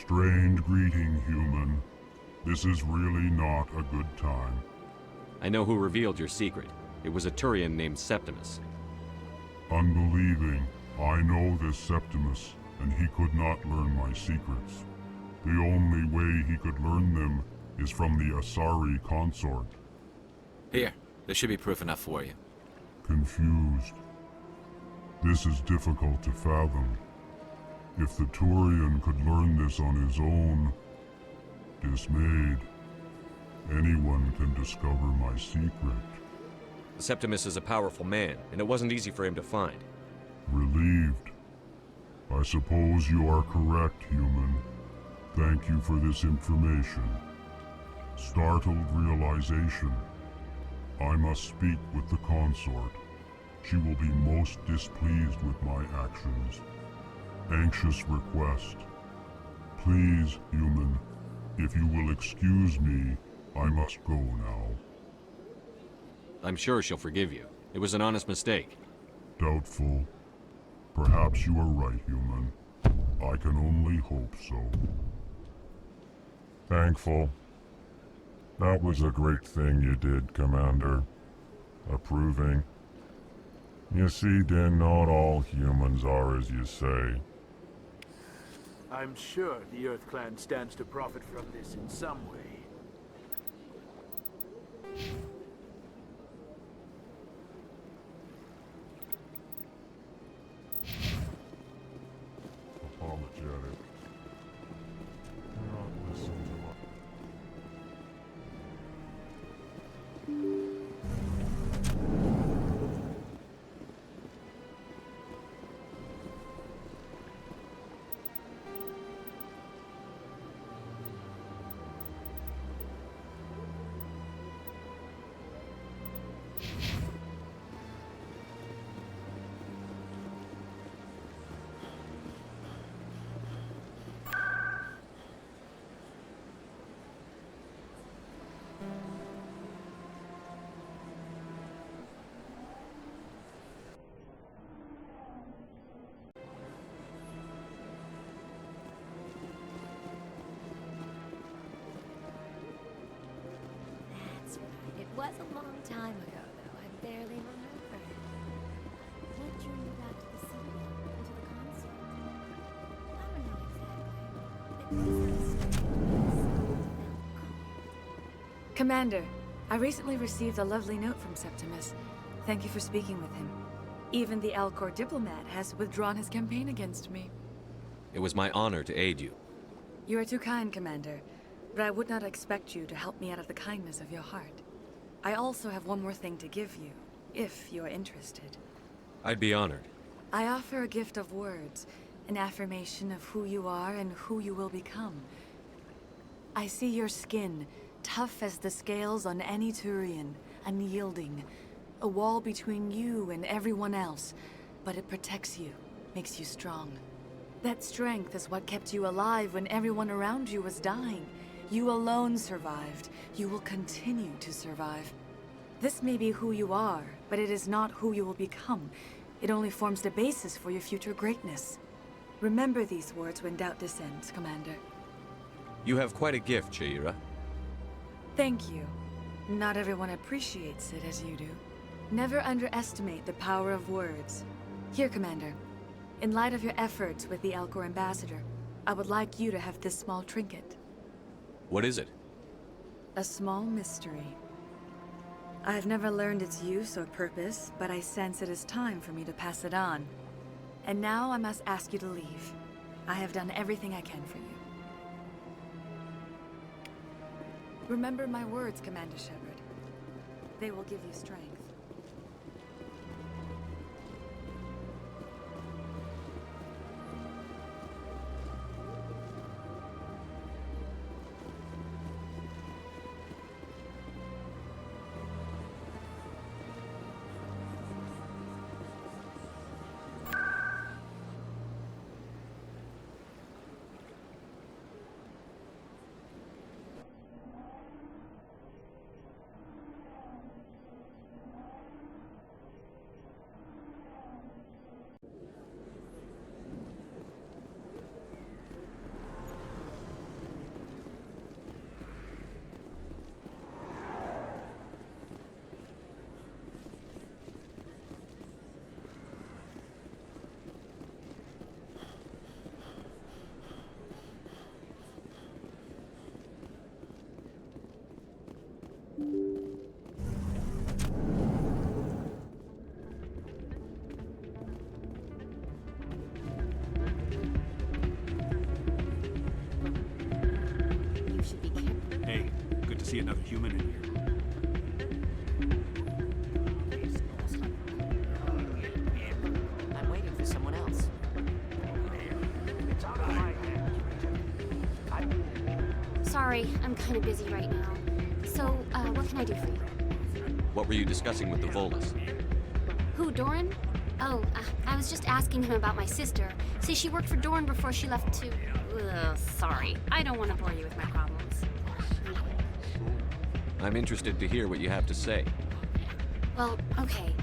Strange greeting, human. This is really not a good time. I know who revealed your secret. It was a Turian named Septimus. Unbelieving, I know this Septimus, and he could not learn my secrets. The only way he could learn them is from the Asari consort. Here, there should be proof enough for you. Confused. This is difficult to fathom. If the Turian could learn this on his own, dismayed, anyone can discover my secret. Septimus is a powerful man, and it wasn't easy for him to find. Relieved. I suppose you are correct, human. Thank you for this information. Startled realization. I must speak with the consort. She will be most displeased with my actions. Anxious request. Please, human, if you will excuse me, I must go now. I'm sure she'll forgive you. It was an honest mistake. Doubtful. Perhaps you are right, human. I can only hope so. Thankful. That was a great thing you did, Commander. Approving. You see, Din, not all humans are as you say. I'm sure the Earth Clan stands to profit from this in some way. was a long time ago, though. I barely remember it. What drew you back to the city? Into the concert? I don't know exactly. Commander, I recently received a lovely note from Septimus. Thank you for speaking with him. Even the Alcor diplomat has withdrawn his campaign against me. It was my honor to aid you. You are too kind, Commander, but I would not expect you to help me out of the kindness of your heart. I also have one more thing to give you, if you are interested. I'd be honored. I offer a gift of words, an affirmation of who you are and who you will become. I see your skin, tough as the scales on any Turian, unyielding. A wall between you and everyone else, but it protects you, makes you strong. That strength is what kept you alive when everyone around you was dying. You alone survived. You will continue to survive. This may be who you are, but it is not who you will become. It only forms the basis for your future greatness. Remember these words when doubt descends, Commander. You have quite a gift, Sha'ira. Thank you. Not everyone appreciates it as you do. Never underestimate the power of words. Here, Commander. In light of your efforts with the Alcor ambassador, I would like you to have this small trinket. What is it? A small mystery. I have never learned its use or purpose, but I sense it is time for me to pass it on. And now I must ask you to leave. I have done everything I can for you. Remember my words, Commander Shepard. They will give you strength. Hey, good to see another human in here. I'm waiting for someone else. Sorry, I'm kind of busy right now. So, what can I do for you? What were you discussing with the Volus? Who, Doran? Oh, I was just asking him about my sister. See, she worked for Doran before she left to... sorry. I don't want to bore you with my problems. I'm interested to hear what you have to say. Well, okay.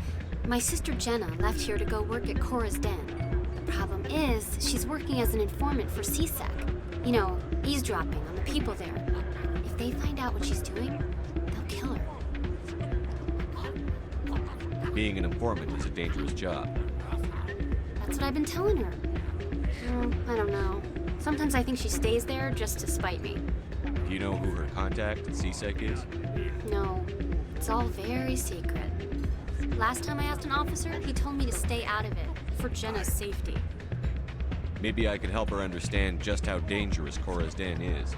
My sister Jenna left here to go work at Cora's Den. The problem is, she's working as an informant for CSEC. You know, eavesdropping on the people there. If they find out what she's doing, they'll kill her. Being an informant is a dangerous job. That's what I've been telling her. I don't know. Sometimes I think she stays there just to spite me. Do you know who her contact at CSEC is? No, it's all very secret. Last time I asked an officer, he told me to stay out of it, for Jenna's safety. Maybe I could help her understand just how dangerous Cora's Den is.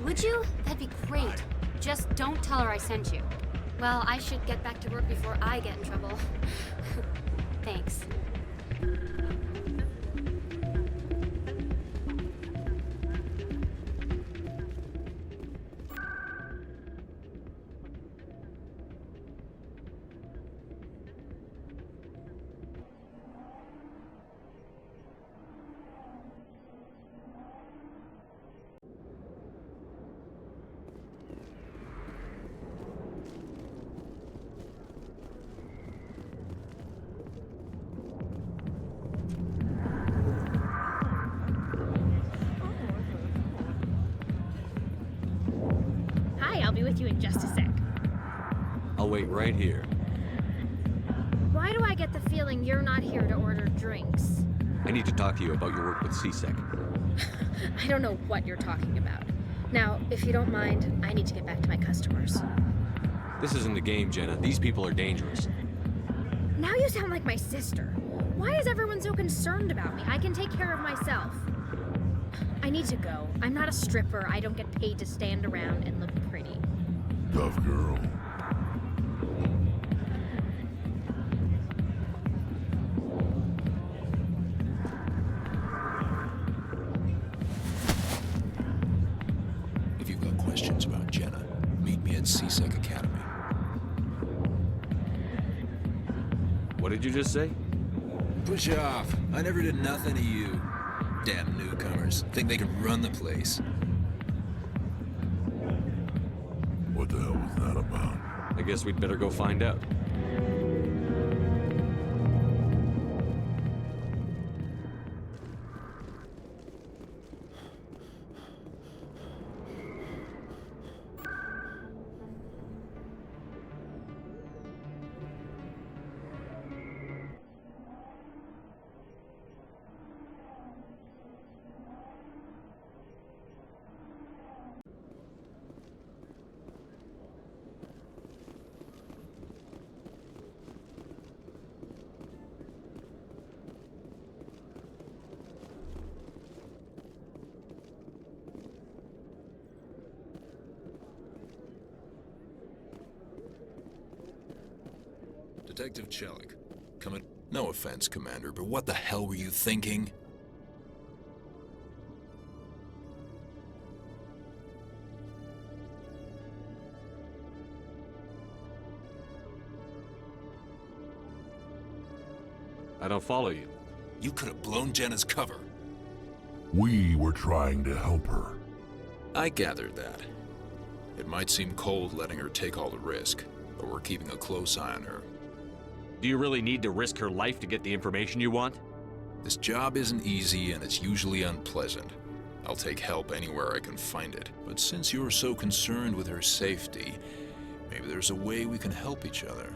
Would you? That'd be great. Just don't tell her I sent you. Well, I should get back to work before I get in trouble. Thanks. I'll be with you in just a sec. I'll wait right here. Why do I get the feeling you're not here to order drinks? I need to talk to you about your work with CSEC. I don't know what you're talking about. Now, if you don't mind, I need to get back to my customers. This isn't a game, Jenna. These people are dangerous. Now you sound like my sister. Why is everyone so concerned about me? I can take care of myself. I need to go. I'm not a stripper. I don't get paid to stand around and look pretty. Tough girl. If you've got questions about Jenna, meet me at CSEC Academy. What did you just say? Push off. I never did nothing to you. Damn newcomers. Think they can run the place. What the hell was that about? I guess we'd better go find out. Detective Chelik, come in. No offense, Commander, but what the hell were you thinking? I don't follow you. You could have blown Jenna's cover. We were trying to help her. I gathered that. It might seem cold letting her take all the risk, but we're keeping a close eye on her. Do you really need to risk her life to get the information you want? This job isn't easy and it's usually unpleasant. I'll take help anywhere I can find it. But since you're so concerned with her safety, maybe there's a way we can help each other.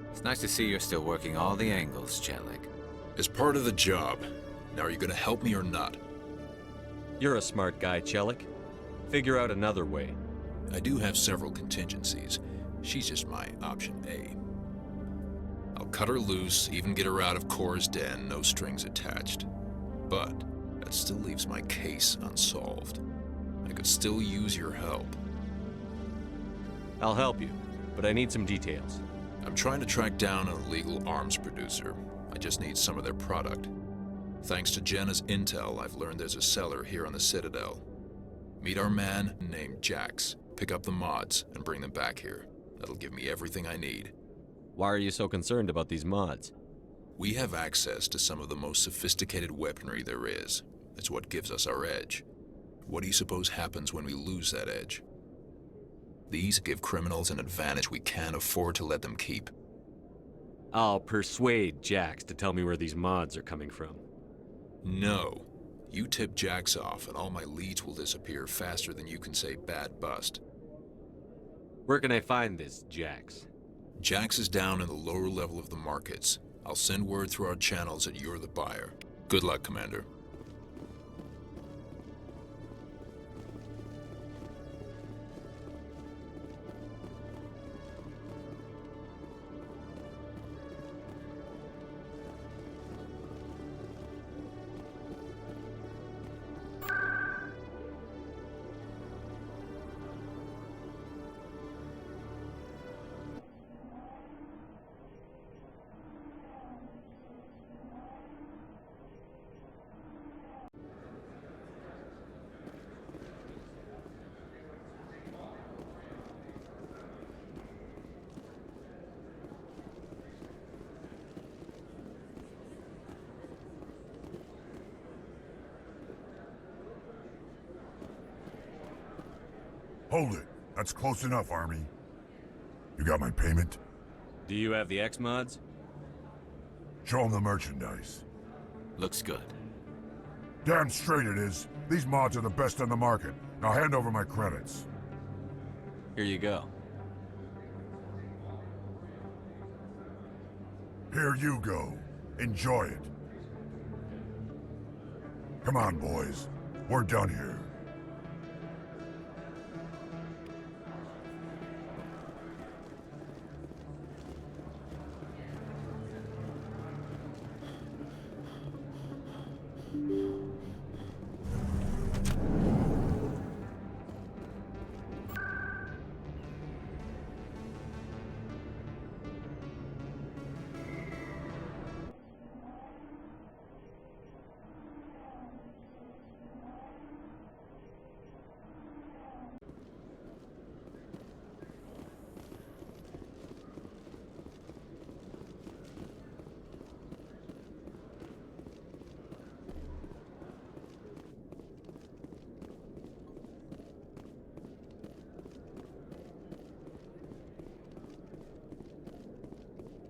It's nice to see you're still working all the angles, Chelik. As part of the job. Now are you gonna help me or not? You're a smart guy, Chelik. Figure out another way. I do have several contingencies. She's just my option A. I'll cut her loose, even get her out of Core's den, no strings attached. But that still leaves my case unsolved. I could still use your help. I'll help you, but I need some details. I'm trying to track down an illegal arms producer. I just need some of their product. Thanks to Jenna's intel, I've learned there's a seller here on the Citadel. Meet our man named Jax. Pick up the mods and bring them back here. That'll give me everything I need. Why are you so concerned about these mods? We have access to some of the most sophisticated weaponry there is. It's what gives us our edge. What do you suppose happens when we lose that edge? These give criminals an advantage we can't afford to let them keep. I'll persuade Jax to tell me where these mods are coming from. No. You tip Jax off and all my leads will disappear faster than you can say bad bust. Where can I find this Jax? Jax is down in the lower level of the markets. I'll send word through our channels that you're the buyer. Good luck, Commander. Hold it. That's close enough, Army. You got my payment? Do you have the X mods? Show them the merchandise. Looks good. Damn straight it is. These mods are the best on the market. Now hand over my credits. Here you go. Here you go. Enjoy it. Come on, boys. We're done here.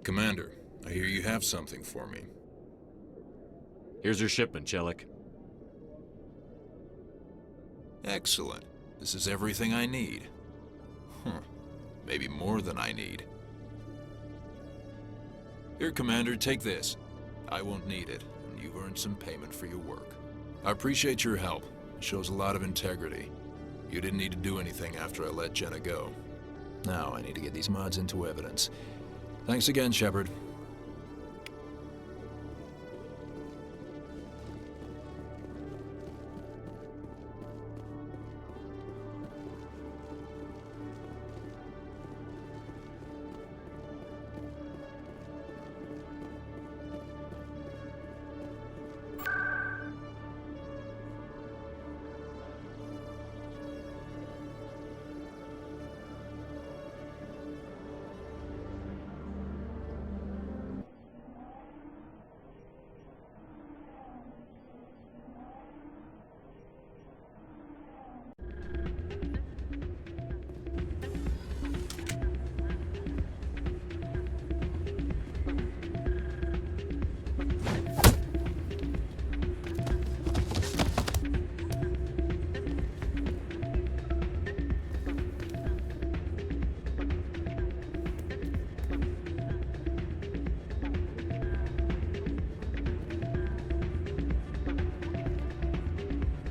Commander, I hear you have something for me. Here's your shipment, Chelik. Excellent. This is everything I need. Maybe more than I need. Here, Commander, take this. I won't need it, and you've earned some payment for your work. I appreciate your help. It shows a lot of integrity. You didn't need to do anything after I let Jenna go. Now I need to get these mods into evidence. Thanks again, Shepard.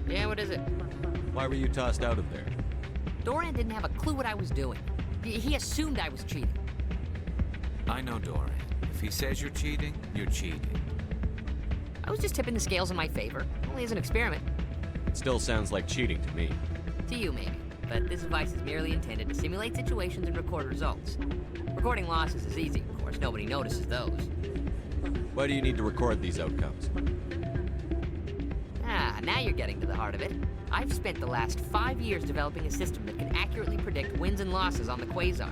Yeah, what is it? Why were you tossed out of there? Doran didn't have a clue what I was doing. He assumed I was cheating. I know Doran. If he says you're cheating, you're cheating. I was just tipping the scales in my favor. Only as an experiment. It still sounds like cheating to me. To you, maybe. But this device is merely intended to simulate situations and record results. Recording losses is easy, of course. Nobody notices those. Why do you need to record these outcomes? Now you're getting to the heart of it. I've spent the last 5 years developing a system that can accurately predict wins and losses on the Quasar.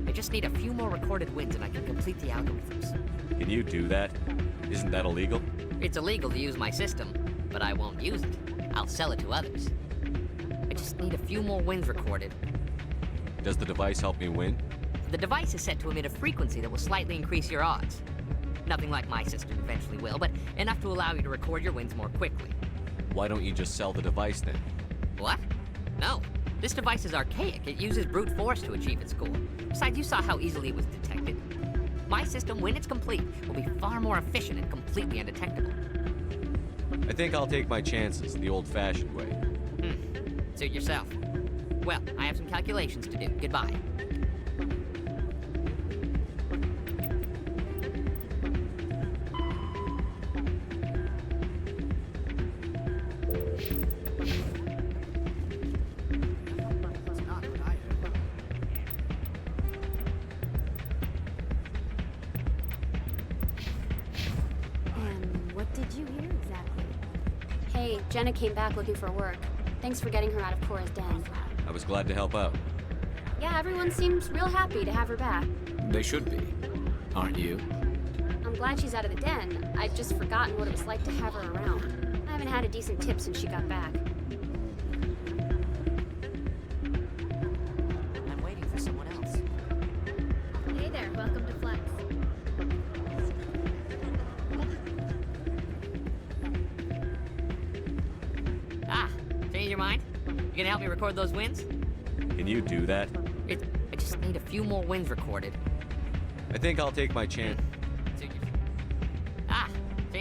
I just need a few more recorded wins and I can complete the algorithms. Can you do that? Isn't that illegal? It's illegal to use my system, but I won't use it. I'll sell it to others. I just need a few more wins recorded. Does the device help me win? The device is set to emit a frequency that will slightly increase your odds. Nothing like my system eventually will, but enough to allow you to record your wins more quickly. Why don't you just sell the device then? What? No. This device is archaic. It uses brute force to achieve its goal. Besides, you saw how easily it was detected. My system, when it's complete, will be far more efficient and completely undetectable. I think I'll take my chances the old-fashioned way. Suit yourself. Well, I have some calculations to do. Goodbye. Jenna came back looking for work. Thanks for getting her out of Cora's den. I was glad to help out. Yeah, everyone seems real happy to have her back. They should be. Aren't you? I'm glad she's out of the den. I'd just forgotten what it was like to have her around. I haven't had a decent tip since she got back. I'm waiting for someone else. Hey there, welcome to Flex. Change your mind? You gonna help me record those wins? Can you do that? I just need a few more wins recorded. I think I'll take my chance. Suit yourself.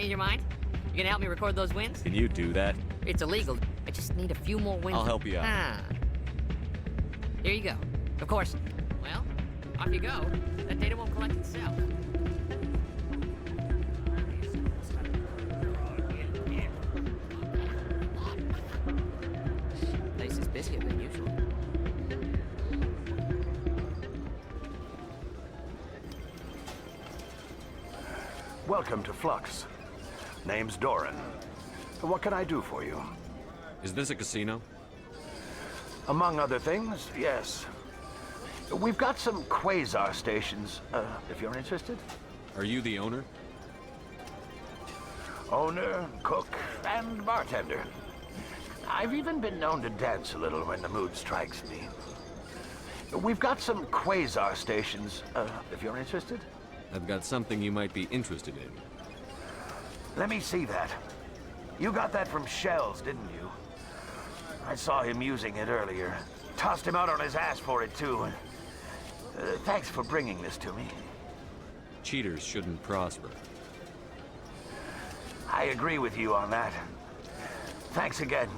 Change your mind? You gonna help me record those wins? Can you do that? It's illegal. I just need a few more wins. I'll help you out. Here you go. Of course. Well, off you go. That data won't collect itself. Place is busier than usual. Welcome to Flux. Name's Doran. What can I do for you? Is this a casino? Among other things, yes. We've got some quasar stations, if you're interested. Are you the owner? Owner, cook, and bartender. I've even been known to dance a little when the mood strikes me. We've got some quasar stations, if you're interested. I've got something you might be interested in. Let me see that. You got that from Shells, didn't you? I saw him using it earlier. Tossed him out on his ass for it, too. Thanks for bringing this to me. Cheaters shouldn't prosper. I agree with you on that. Thanks again.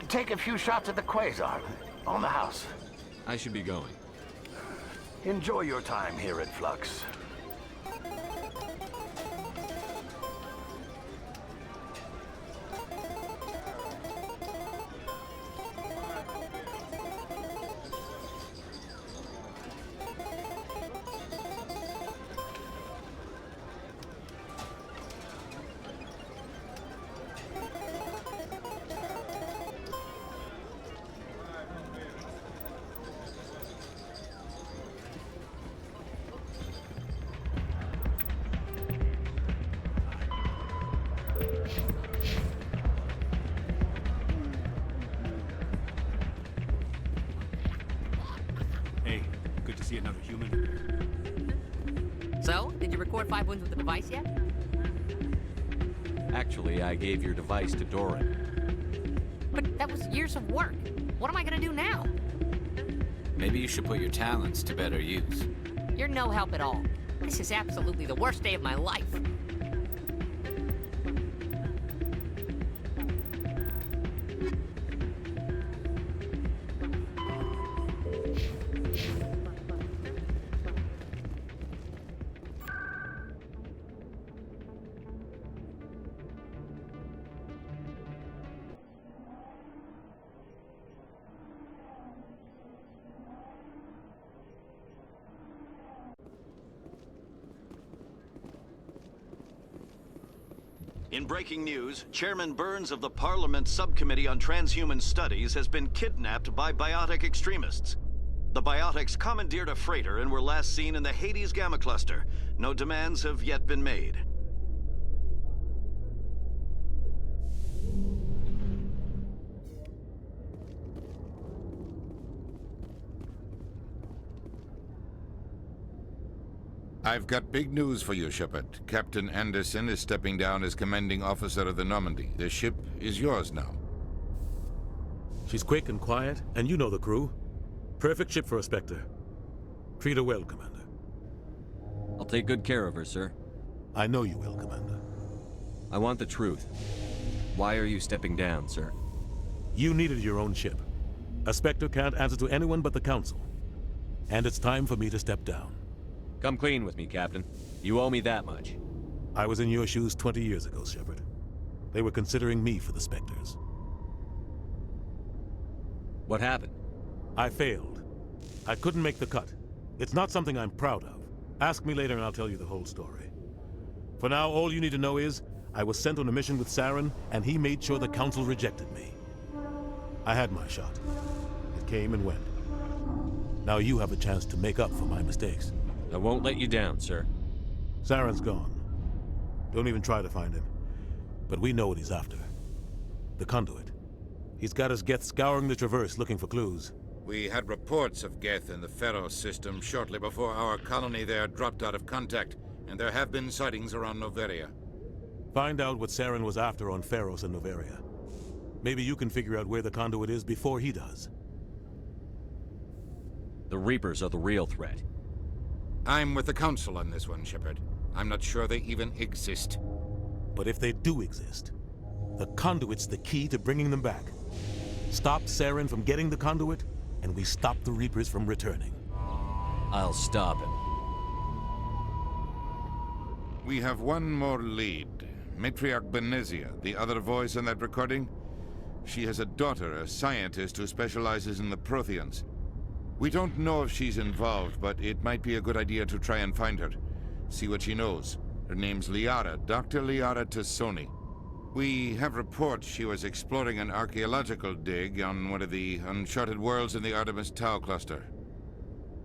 Take a few shots at the quasar. On the house. I should be going. Enjoy your time here at Flux. Hey, good to see another human. So, did you record 5 wins with the device yet? Actually, I gave your device to Doran. But that was years of work. What am I gonna do now? Maybe you should put your talents to better use. You're no help at all. This is absolutely the worst day of my life. In breaking news, Chairman Burns of the Parliament Subcommittee on Transhuman Studies has been kidnapped by biotic extremists. The biotics commandeered a freighter and were last seen in the Hades Gamma Cluster. No demands have yet been made. I've got big news for you, Shepard. Captain Anderson is stepping down as commanding officer of the Normandy. The ship is yours now. She's quick and quiet, and you know the crew. Perfect ship for a Spectre. Treat her well, Commander. I'll take good care of her, sir. I know you will, Commander. I want the truth. Why are you stepping down, sir? You needed your own ship. A Spectre can't answer to anyone but the Council. And it's time for me to step down. Come clean with me, Captain. You owe me that much. I was in your shoes 20 years ago, Shepard. They were considering me for the Spectres. What happened? I failed. I couldn't make the cut. It's not something I'm proud of. Ask me later and I'll tell you the whole story. For now, all you need to know is, I was sent on a mission with Saren, and he made sure the Council rejected me. I had my shot. It came and went. Now you have a chance to make up for my mistakes. I won't let you down, sir. Saren's gone. Don't even try to find him. But we know what he's after. The Conduit. He's got his Geth scouring the Traverse looking for clues. We had reports of Geth in the Pharos system shortly before our colony there dropped out of contact, and there have been sightings around Noveria. Find out what Saren was after on Pharos and Noveria. Maybe you can figure out where the Conduit is before he does. The Reapers are the real threat. I'm with the Council on this one, Shepard. I'm not sure they even exist. But if they do exist, the conduit's the key to bringing them back. Stop Saren from getting the conduit, and we stop the Reapers from returning. I'll stop him. We have one more lead. Matriarch Benezia, the other voice in that recording. She has a daughter, a scientist who specializes in the Protheans. We don't know if she's involved, but it might be a good idea to try and find her. See what she knows. Her name's Liara, Dr. Liara Tassoni. We have reports she was exploring an archaeological dig on one of the uncharted worlds in the Artemis Tau cluster.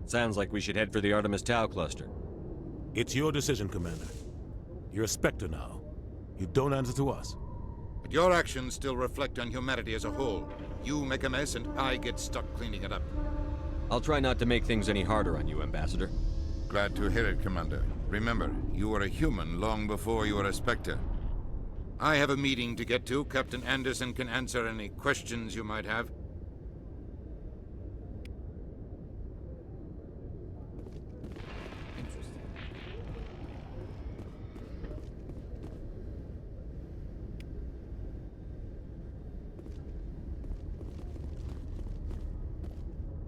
Sounds like we should head for the Artemis Tau cluster. It's your decision, Commander. You're a Spectre now. You don't answer to us. But your actions still reflect on humanity as a whole. You make a mess and I get stuck cleaning it up. I'll try not to make things any harder on you, Ambassador. Glad to hear it, Commander. Remember, you were a human long before you were a Spectre. I have a meeting to get to. Captain Anderson can answer any questions you might have.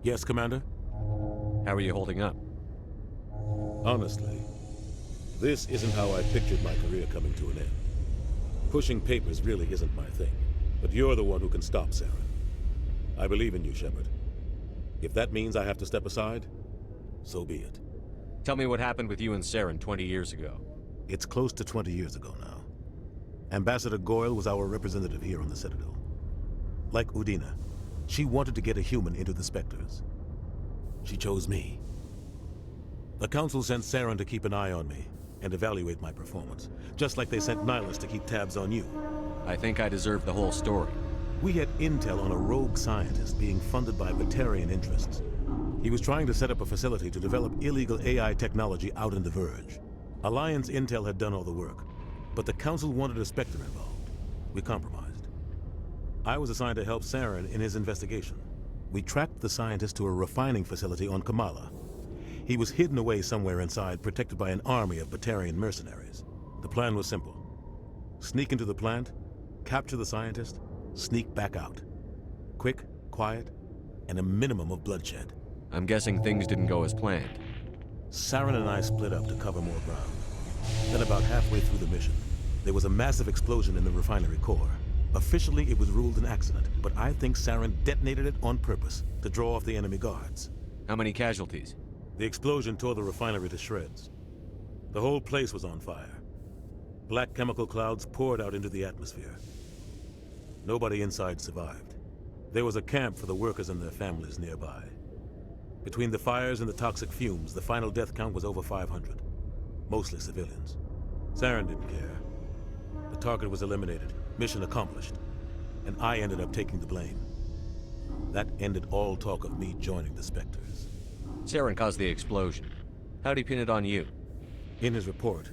Yes, Commander? How are you holding up? Honestly, this isn't how I pictured my career coming to an end. Pushing papers really isn't my thing, but you're the one who can stop Saren. I believe in you, Shepard. If that means I have to step aside, so be it. Tell me what happened with you and Saren 20 years ago. It's close to 20 years ago now. Ambassador Goyle was our representative here on the Citadel. Like Udina, she wanted to get a human into the Spectres. She chose me. The Council sent Saren to keep an eye on me and evaluate my performance, just like they sent Nihilus to keep tabs on you. I think I deserve the whole story. We had intel on a rogue scientist being funded by Batarian interests. He was trying to set up a facility to develop illegal AI technology out in the Verge. Alliance intel had done all the work, but the Council wanted a Spectre involved. We compromised. I was assigned to help Saren in his investigation. We tracked the scientist to a refining facility on Kamala. He was hidden away somewhere inside, protected by an army of Batarian mercenaries. The plan was simple. Sneak into the plant, capture the scientist, sneak back out. Quick, quiet, and a minimum of bloodshed. I'm guessing things didn't go as planned. Saren and I split up to cover more ground. Then about halfway through the mission, there was a massive explosion in the refinery core. Officially, it was ruled an accident, but I think Saren detonated it on purpose to draw off the enemy guards. How many casualties? The explosion tore the refinery to shreds. The whole place was on fire. Black chemical clouds poured out into the atmosphere. Nobody inside survived. There was a camp for the workers and their families nearby. Between the fires and the toxic fumes, the final death count was over 500. Mostly civilians. Saren didn't care. The target was eliminated. Mission accomplished. And I ended up taking the blame. That ended all talk of me joining the Spectres. Saren caused the explosion. How'd he pin it on you? In his report,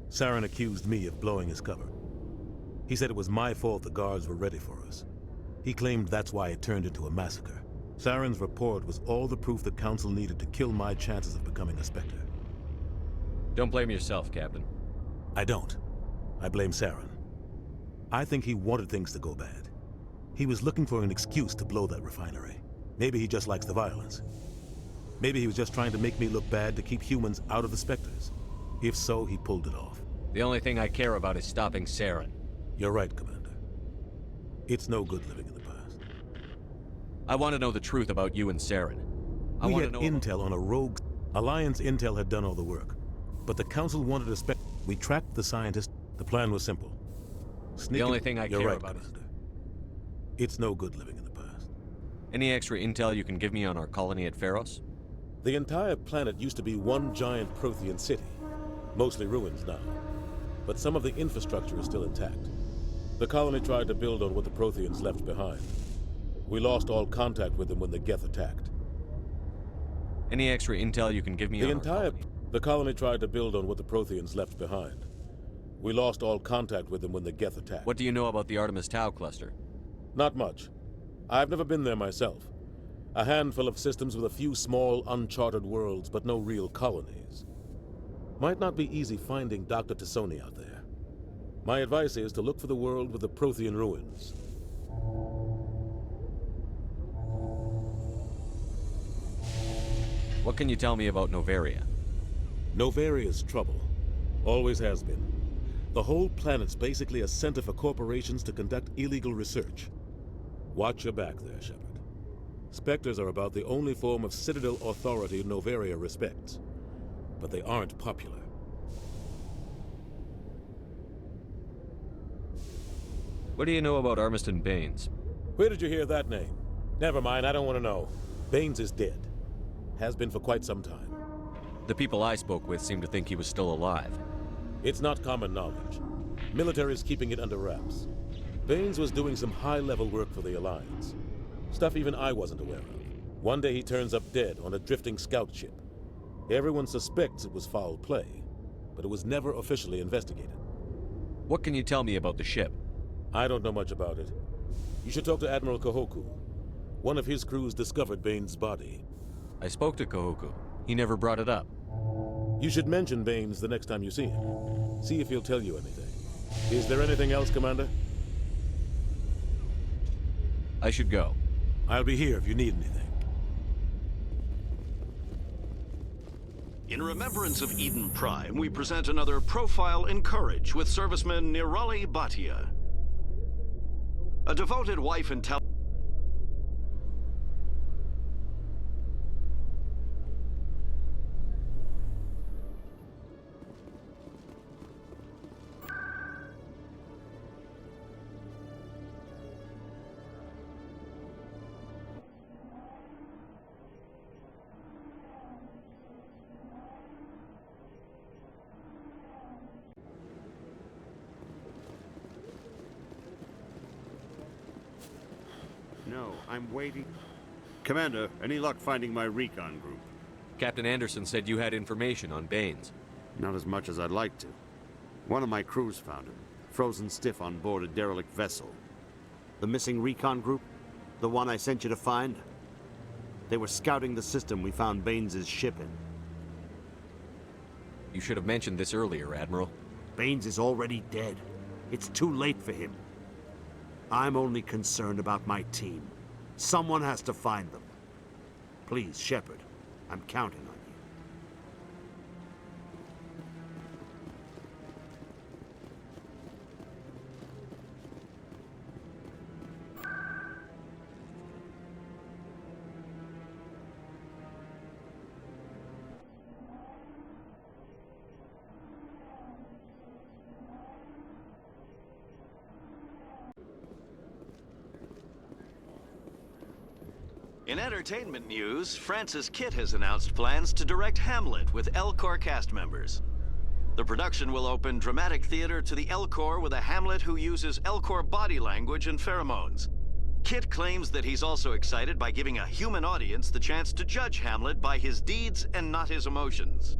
Saren accused me of blowing his cover. He said it was my fault the guards were ready for us. He claimed that's why it turned into a massacre. Saren's report was all the proof the Council needed to kill my chances of becoming a Spectre. Don't blame yourself, Captain. I don't. I blame Saren. I think he wanted things to go bad. He was looking for an excuse to blow that refinery. Maybe he just likes the violence. Maybe he was just trying to make me look bad to keep humans out of the Spectres. If so, he pulled it off. The only thing I care about is stopping Saren. You're right, Commander. It's no good living in the past. I want to know the truth about you and Saren. We had intel on a rogue... Alliance intel had done all the work. But the Council wanted a Spectre. We tracked the scientist. The plan was simple. The only thing I care about is... It's no good living in the past. Any extra intel you can give me on our colony at Pharos? The entire planet used to be one giant Prothean city. Mostly ruins now. But some of the infrastructure is still intact. The colony tried to build on what the Protheans left behind. We lost all contact with them when the Geth attacked. Any extra intel you can give me on The colony tried to build on what the Protheans left behind. We lost all contact with them when the Geth attacked. What do you know about the Artemis Tau cluster? Not much. I've never been there myself. A handful of systems with a few small, uncharted worlds, but no real colonies. Might not be easy finding Dr. Tassoni out there. My advice is to look for the world with the Prothean ruins. What can you tell me about Noveria? Novaria's trouble. Always has been. The whole planet's basically a center for corporations to conduct illegal research. Watch your back there, Shepard. Spectres are about the only form of Citadel authority Noveria respects. But they aren't popular. What do you know about Armiston Baines? Where did you hear that name? Never mind, I don't want to know. Baines is dead. Has been for quite some time. The people I spoke with seemed to think he was still alive. It's not common knowledge. Military's keeping it under wraps. Baines was doing some high-level work for the Alliance. Stuff even I wasn't aware of. One day he turns up dead on a drifting scout ship. Everyone suspects it was foul play, but it was never officially investigated. What can you tell me about the ship? I don't know much about it. You should talk to Admiral Kahoku. One of his crews discovered Baines' body. I spoke to Kahoku. He never brought it up. You should mention Baines the next time you see him. See if he'll tell you anything. Is there anything else, Commander? I should go. I'll be here if you need anything. In remembrance of Eden Prime, we present another profile in courage with serviceman Nirali Bhatia. A devoted wife and No, I'm waiting. Commander, any luck finding my recon group? Captain Anderson said you had information on Baines. Not as much as I'd like to. One of my crews found him, frozen stiff on board a derelict vessel. The missing recon group? The one I sent you to find? They were scouting the system we found Baines' ship in. You should have mentioned this earlier, Admiral. Baines is already dead. It's too late for him. I'm only concerned about my team. Someone has to find them. Please, Shepard, I'm counting on you. In entertainment news, Francis Kitt has announced plans to direct Hamlet with Elcor cast members. The production will open dramatic theater to the Elcor with a Hamlet who uses Elcor body language and pheromones. Kitt claims that he's also excited by giving a human audience the chance to judge Hamlet by his deeds and not his emotions.